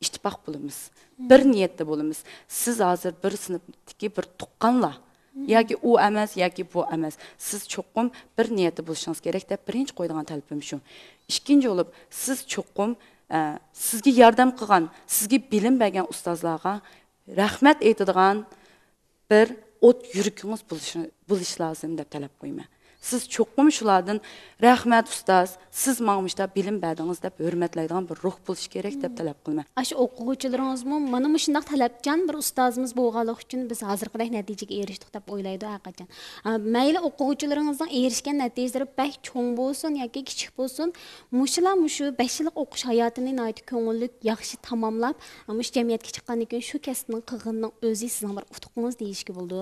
ittifoq bo'lamiz. Bir niyatda bo'lamiz. Siz hozir bir sinfdagi bir tuqqanlar yoki u emas yoki bu emas. Siz cho'qim bir niyatda bo'lishingiz kerak deb birinchi qo'ydigan talabim shu. Ikkinchi bo'lib, siz cho'qim sizga yordam qilgan, sizga bilim bergan ustozlarga rahmat aytadigan bir o't yurikingiz bo'lishi lozim deb talab qo'yman. Siz cho'qim shulardan rahmat ustoz, siz menga bilim berdingiz deb hurmatlaydigan bir ruh bo'lishi kerak deb talab qilaman. Shu o'quvchilaringizmi mana shunday talabchan bir ustozimiz bo'lganligi uchun biz hozirgidek natijaga erishdik deb o'ylaydi haqiqatan. Mayli o'quvchilaringizning erishgan natijalari bak cho'ng bo'lsin yoki kichik bo'lsin, shu 5 yillik o'qish hayotini nihoyat ko'ngillik, yaxshi tamomlab, shu jamiyatga chiqqandan keyin shu kasbning qig'inining o'zi sizning bir utuqingiz deyishga bo'ldi.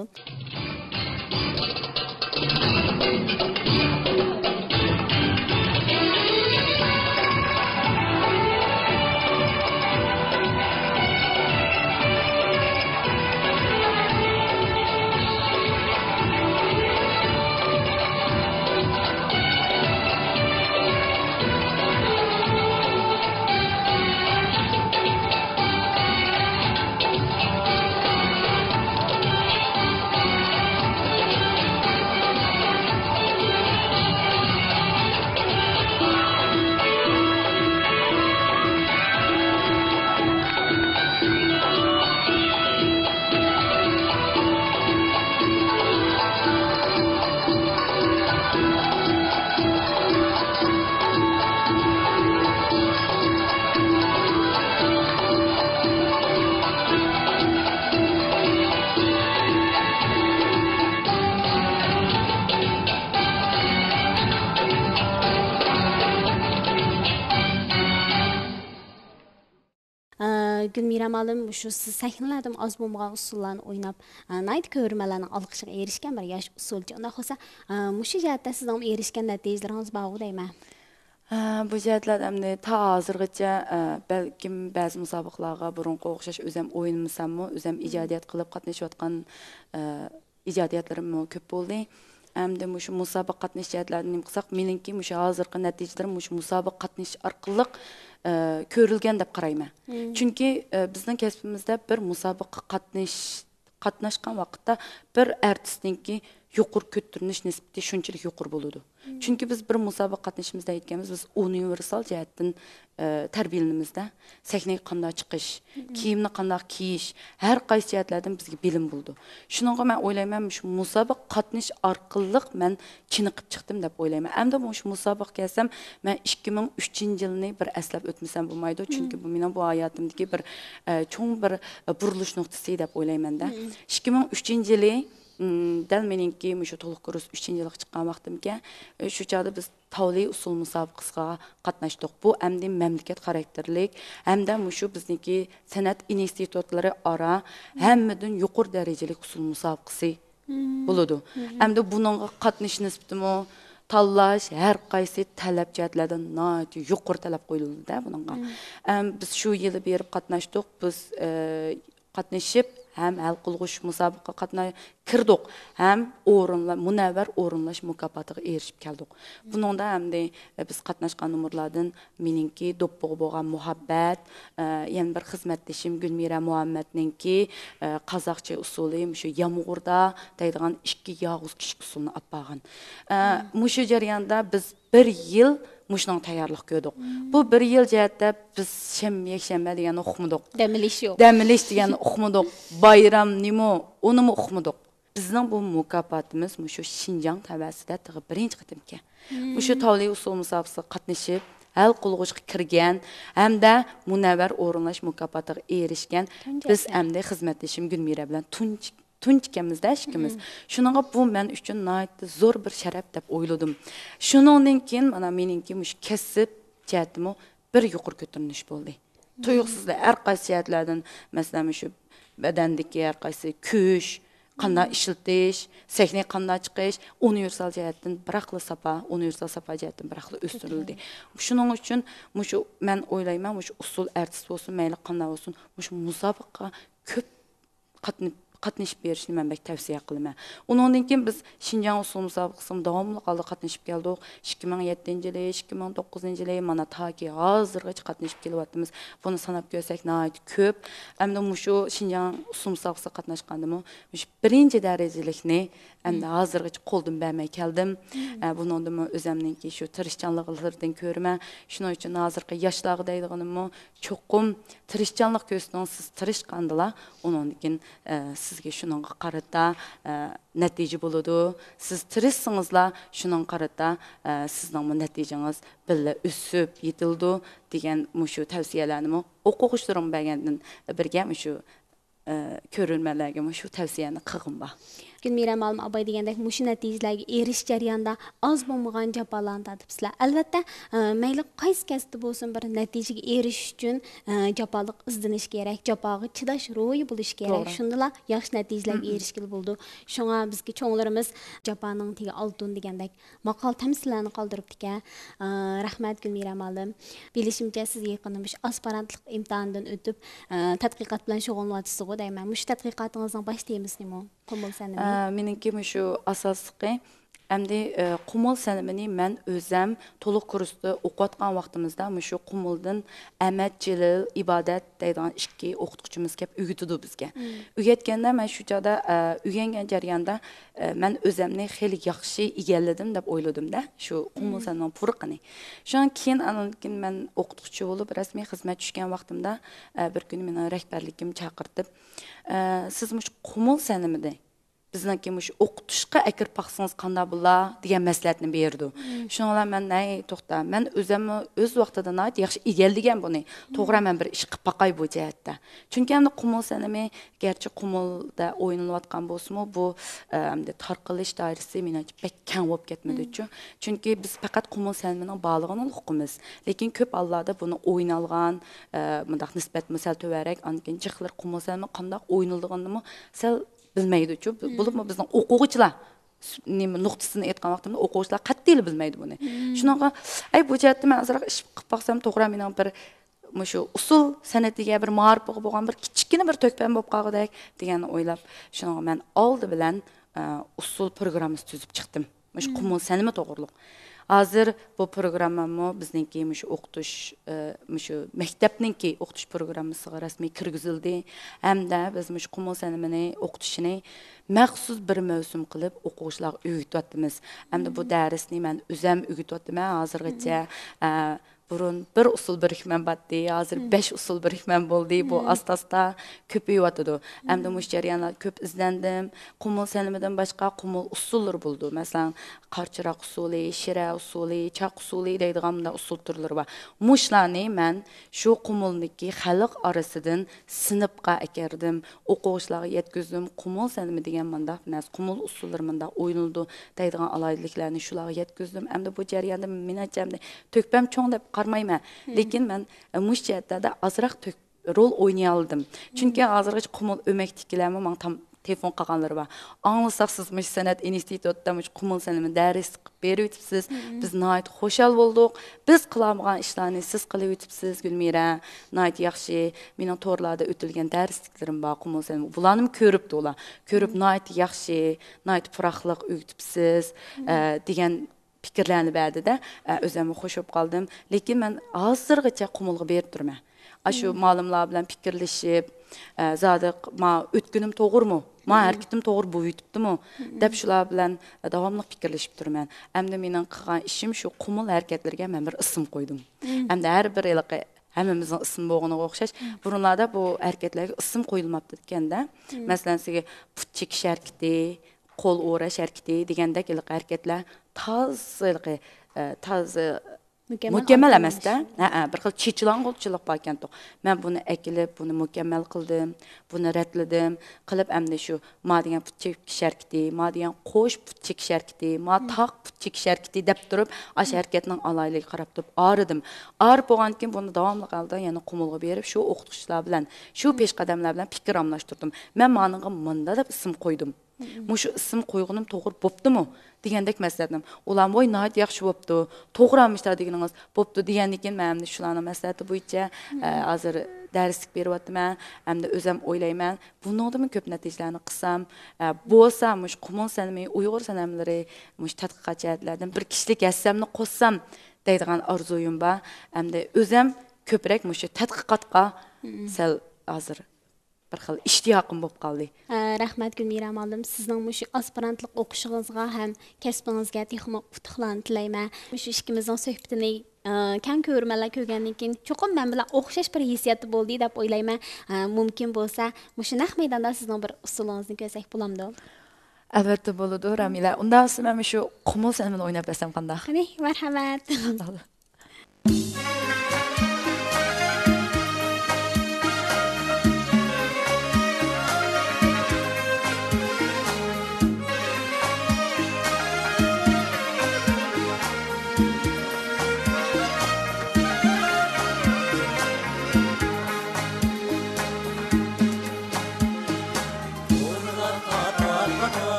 Gülmirəm alım şu siz sahnelərdə az bulmağa usullarını oynab, nəyət görmələrin alqışına erişkən bir yaş usulcu. Onda olsa, muşu cəhətdə sizin erişkən nəticələriniz bağlı deyilmi? Bu cəhətlərdə ta hazırgacha balkim ba'zi musobaqalarga burunqi o'xshash o'zim o'ynamasam-mu, o'zim ijodiyat qilib qatnashayotgan ijodiyatlarim ko'p bo'ldi. Hamda shu musobaqa qatnash jihatlarini nim qilsak, meningki shu hozirgi natijalarim shu musobaqa qatnash orqali ko'rilgan deb qarayman. Chunki bizning kasbimizda bir musobaqa qatnashgan vaqtda bir artistningki yuqur ko'tarilish nisbati shunchalik yuqur bo'ladi. Chunki biz bir musobaqa qatnashimizda aytganmiz, biz universal jihatdan tarbiyalanimizda sahnaga qanday chiqish, kiyimni qanday kiyish, har qaysi jihatlardan bizga bilim bo'ldi. Shuningga men o'ylayman, shu musobaqa qatnash orqali men chiniqib chiqdim deb o'ylayman. Hamda shu musobaqa kelsam, men 2003-yilni bir eslab o'tmasam bo'lmaydi, chunki bu mening bu hayotimdagi bir cho'ng bir burilish nuqtasi deb o'ylayman-da. 2003-yili dal meningki shu to'liq kurs 3-yilga chiqqan vaqtimga shu chog'da biz tavli usul musobaqasiga qatnashdik. Bu hamda mamlakat xarakterlik, hamda shu bizniki san'at institutlari aro hammadan yuqori darajali usul musobaqasi bo'ladi. Hamda buningga qatnash nisbatimi tanlash har qaysi talab jihatlardan yuqori talab qo'yildi-da buningga. Biz shu yili berib qatnashdik. Biz qatnashib hem hal qilg'ush musobaqa qatnay kirdik, hem munavvar o'rinlash mukofotiga erishib keldik. Buningda hamda biz qatnashgan numurlardan meningki do'ppoq bo'lgan muhabbat, yana bir xizmatdashim Gulmira Muhammadningki qozoqcha usuli shu yomg'irda deydigan 2 yog'oz kichik usulni olib borgan. Mushu jarayonda biz 1 yil muşunun tayyorlik ko'rdik. Bu 1 yil jihatda biz yakshanba degan o'qimadik. Damilish yo'q. Damilish degan o'qimadik. Bayram nima, uni o'qimadik. Bizning bu mukofotimiz shu Shinjang tavasida birinchi qitimga. Shu tavli usul musobaqasiga qatnashib, hal qilg'ushga kirgan hamda munavvar o'rinlash mukofotiga erishgan biz hamda xizmatdashim Gulmira bilan tunchkamizda ishkimiz. Shuningga bu men uchun nihoyatda zo'r bir sharaf deb o'yladim. Shuningdan keyin mana meningki kasb jihatimi bir yuqori ko'tarilish bo'ldi. Tuyuqsizlar har qaysi jihatlardan, masalan shu badandagi har qaysi kuch, qanday ishlatish, sahnaga qanday chiqish, universal jihatdan universal safa jihatdan biraqli o'stirildi. Shuning uchun shu men o'ylayman, shu usul artist bo'lsin, mayli qanday bo'lsin, shu musobaqa ko'p qatnashib berishni men bek tavsiya qilaman. Undan keyin biz Shinjang usul musobaqasida davomli qatnashib keldik. 2007-yili, 2009-yili mana taki hozirgacha qatnashib kelyapmiz. Buni sanab ko'rsak nihoyat ko'p. Hamda shu Shinjang usul musobaqasida qatnashgandimi, shu birinchi darajalikni hamda hozirgacha qo'ldan bermay keldim. Bundan o'zimningki shu tirishchanliklaridan ko'raman. Shuning uchun hozirgi yoshlarga deydiganim cho'qim tirishchanlik ko'rsatning, siz tirishqandilar, undan keyin sizga shuningga qarata natija bo'ladi. Siz tirishsingizlar, shuning qarata sizning natijangiz billa o'sib yetildi degan shu tavsiyalarni o'quvchilarim bergandan birga shu ko'rilmalarga shu tavsiyani qilg'im bor. Gulmira Malum abay degandek mushu natijalarga erish jarayonida az bo'lmagan jafolarni tatibsizlar. Albatta, mayli qaysi kasbda bo'lsin bir natijaga erishish uchun jafoliq izdanish kerak, jafoga chidash ro'yi bo'lish kerak. Shundala yaxshi natijalarga erishgil bo'ldi. Shunga bizga cho'nglarimiz jafoning tegi oltin degandek maqol tamsillarni qoldiribdi-ka. Rahmat Gulmira Malum. Bilishimcha siz yaqinimiz aspirantlik imtihonidan o'tib tadqiqot bilan shug'ullanyapsiz deyman. Mush tadqiqotingizning boshlaymiz nima? Qumul sanami. Meningki shu asosliqi hamda qumul sanamini men o'zim to'liq kursda o'qiyotgan vaqtimizda shu qumuldan Ahmad Jalil ibodat deydigan ikki o'qituvchimiz kelib o'rgatdi bizga. O'rgatganda men shu joyda o'rgangan jarayonda men o'zimni xeyli yaxshi egalladim deb o'yladim-da, shu qumul sanamning farqini. Shundan keyin men o'qituvchi bo'lib rasmiy xizmat tushgan vaqtimda bir kun meni rahbarligim chaqirtib, siz shu qumul sanamida bizniki mush o'qitishga akirib baqsangiz qanday bo'lar degan maslahatni berdi. Shuninglar men to'xta, men o'zim o'z vaqtida yaxshi egallagan buni. To'g'ri men bir ish qilib baqay bu jihatda. Chunki endi qumul sanami, garchi qumulda o'ynalayotgan bo'lsa-mu, bu endi tarqalish doirasi menimcha pek keng bo'lib ketmadi-chu. Chunki biz faqat qumul sanamining bog'lig'ini o'qimiz. Lekin ko'p allarda buni o'ynalgan, mundaq nisbat misal to'varak, ankin jiqlar qumul sanami qanday o'ynalganini sal bilmaydi-chu. Bo'libmi bizning o'quvchilar nuqtasini aytgan vaqtimda o'quvchilar qat'iy bilmaydi buni. Shunaqa, bu jihatda men azroq ish qilib baqsam to'g'ri mening bir shu usul san'atiga bir ma'rif bo'lgan bir kichkina bir to'kpan bo'lib qolgandek deganni o'ylab, shunaqa men oldi bilan usul programmasi tuzib chiqdim. Shu qumul sanami to'g'riliq. Hozir bu programmamni bizningki shu o'qitish, shu maktabningki o'qitish programmasiga rasmiy kirgizildi. Hamda biz shu qumul sanamini o'qitishini maxsus bir mavsum qilib o'quvchilarga o'rgatyapmiz. Hamda bu darsni men o'zim o'rgatyapman hozirgacha. Burun bir usul birikman batdi, hozir 5 usul birikman bo'ldi. Bu asta-asta ko'payyotdi. Hamda mush jarayonlar ko'p izlandim. Qumul sanamidan boshqa qumul usullar bo'ldi. Masalan, qarchiroq usuli, shira usuli, chaq usuli deydigan usul turlari bor. Mushlarni men shu qumulniki xalq orasidan sinfga akirdim, o'quvchilarga yetkazdim. Qumul sanami degan mundaq nas, qumul usullari mundaq o'ynaldi deydigan alayliklarni shularga yetkazdim. Hamda bu jarayonda menimcha to'kpam cho'ng deb qarmayman. Lekin men mush jihatda azroq rol o'ynay oldim. Chunki hozirgacha qumul o'makdikilarni men tam telefon qilganlar bor. Anglasak siz mush san'at institutida mush qumul sanami dars berib o'tibsiz. Biz nayt xo'shal bo'ldik. Biz qilamagan ishlarni siz qilib o'tibsiz, Gulmira. Nayt yaxshi. Mening to'rlarda o'tilgan darsliklarim bor qumul sanami. Bularni ko'ribdi ular. Ko'rib nayt yaxshi, nayt puraqliq o'tibsiz degan fikrlarni berdida o'zimni xush bo'lib qoldim. Lekin men hozirgacha qumulga berib turman. Shu ma'lumlar bilan fikrlashib, zodiq ma o'tkunim to'g'rimi? Ma harakatim to'g'ri bo'yitibdimi? deb shular bilan davomli fikrlashib turman. Hamda mening qilgan ishim shu qumul harakatlarga men bir ism qo'ydim. Hamda har bir hammamizning ism bo'lganiga o'xshash burunlarda bu harakatlarga ism qo'yilmabdi ekanda. Masalan, sizga put chekish harakati, qo'l o'rash harakati degandek harakatlar toza mukammal emasda, bir xil chechilang'uvchilik bor ekan. Men buni akilib, buni mukammal qildim, buni ratladim, qilib hamda shu ma degan put chekish harakati, ma degan qo'sh put chekish harakati, ma taq put chekish harakati deb turib, ash harakatning alayligiga qarab turib aridim. Arib bo'lgandan keyin buni davomli holda yana qumulga berib, shu o'qituvchilar bilan, shu peshqadamlar bilan fikr almashtirdim. Men ma'noga munda deb ism qo'ydim. Mush ism qo'yganim to'g'ri bo'ptimi degandek maslahatim. Ular voy nayt yaxshi bo'pti, to'g'ramishlar deganingiz bo'pti degandan keyin men ham shularning maslahati bo'yicha hozir darslik beryapman, hamda o'zim o'ylayman, bundan ko'p natijalarni qilsam, bo'lsa mush qumul sanami, Uyg'ur sanamlari, mush tadqiqot jihatlardan bir kishilik yassamni qo'ssam deydigan orzuyim bor. Hamda o'zim ko'proq mush tadqiqotga sal hozir bir xil ishtiyoqim bo'lib qoldi. Rahmat Gulmira olim, sizning shu aspirantlik o'qishingizga ham kasbingizga texmo utuqlarni tilayman. Shu ikkimizning suhbatini kang ko'rmalar ko'rgandan keyin cho'qim men bilan o'xshash bir hissiyati bo'ldi deb o'ylayman. Mumkin bo'lsa, shu naq maydonda sizning bir usulingizni ko'rsak bo'lamdi. Albatta bo'ladi, Ramila. Undan so'ng men shu qumul sanamini o'ynab bersam qanday? Qani, marhamat.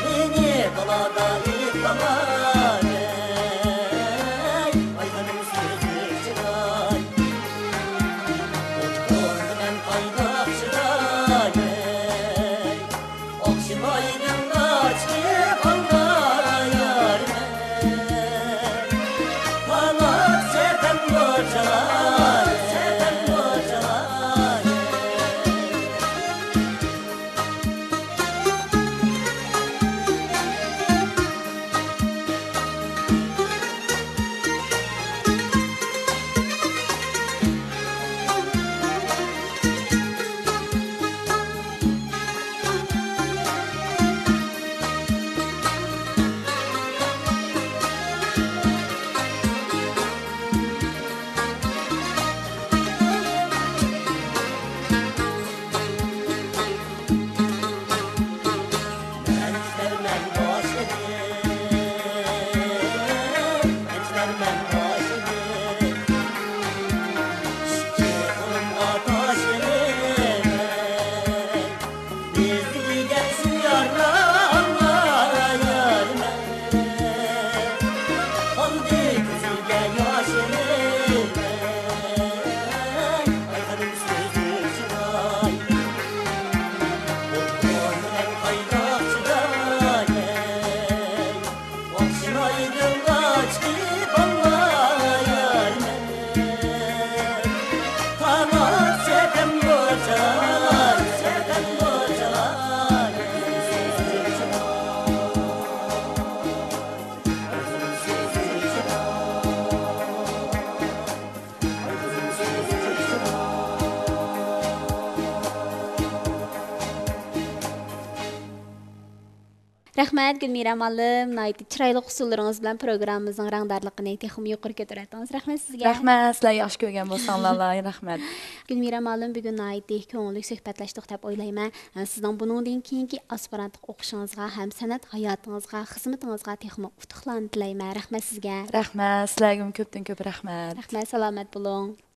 Beni kalada yıkamar Ayhanım sözü çıray Otkurdu men kaynak çıray Okşimaydım kaçtı kanlar yarime Kanat sepem kocalar sepem kocalar Ben sevmem başladım Ben sevmem başladım İşte onunla taşladım Bizi gelsin yarlarla yarime Kaldı gözüge yaşlarım Ayhanım sözü çıray Otkurdu men kaynak çıray Okşimaydım kaçtı kanlar yarime Kanat sepem kocalar sepem kocalar Sözü çıray Sözü Rahmat Gülmira malım, nayt chiroyli usullaringiz bilan programmamizning rangdorligini texim yuqori ko'taryapsiz. Rahmat sizga. Rahmat, sizlar yaxshi ko'rgan bo'lsanglar, rahmat. Gülmira malım bugun nayt ko'ngilli suhbatlashdik deb o'ylayman. Sizning buningdan keyingi aspirantlik o'qishingizga ham san'at hayotingizga, xizmatingizga texim utuqlarni tilayman. Rahmat sizga. Rahmat, sizlarga ko'pdan ko'p rahmat. Rahmat, salomat bo'ling.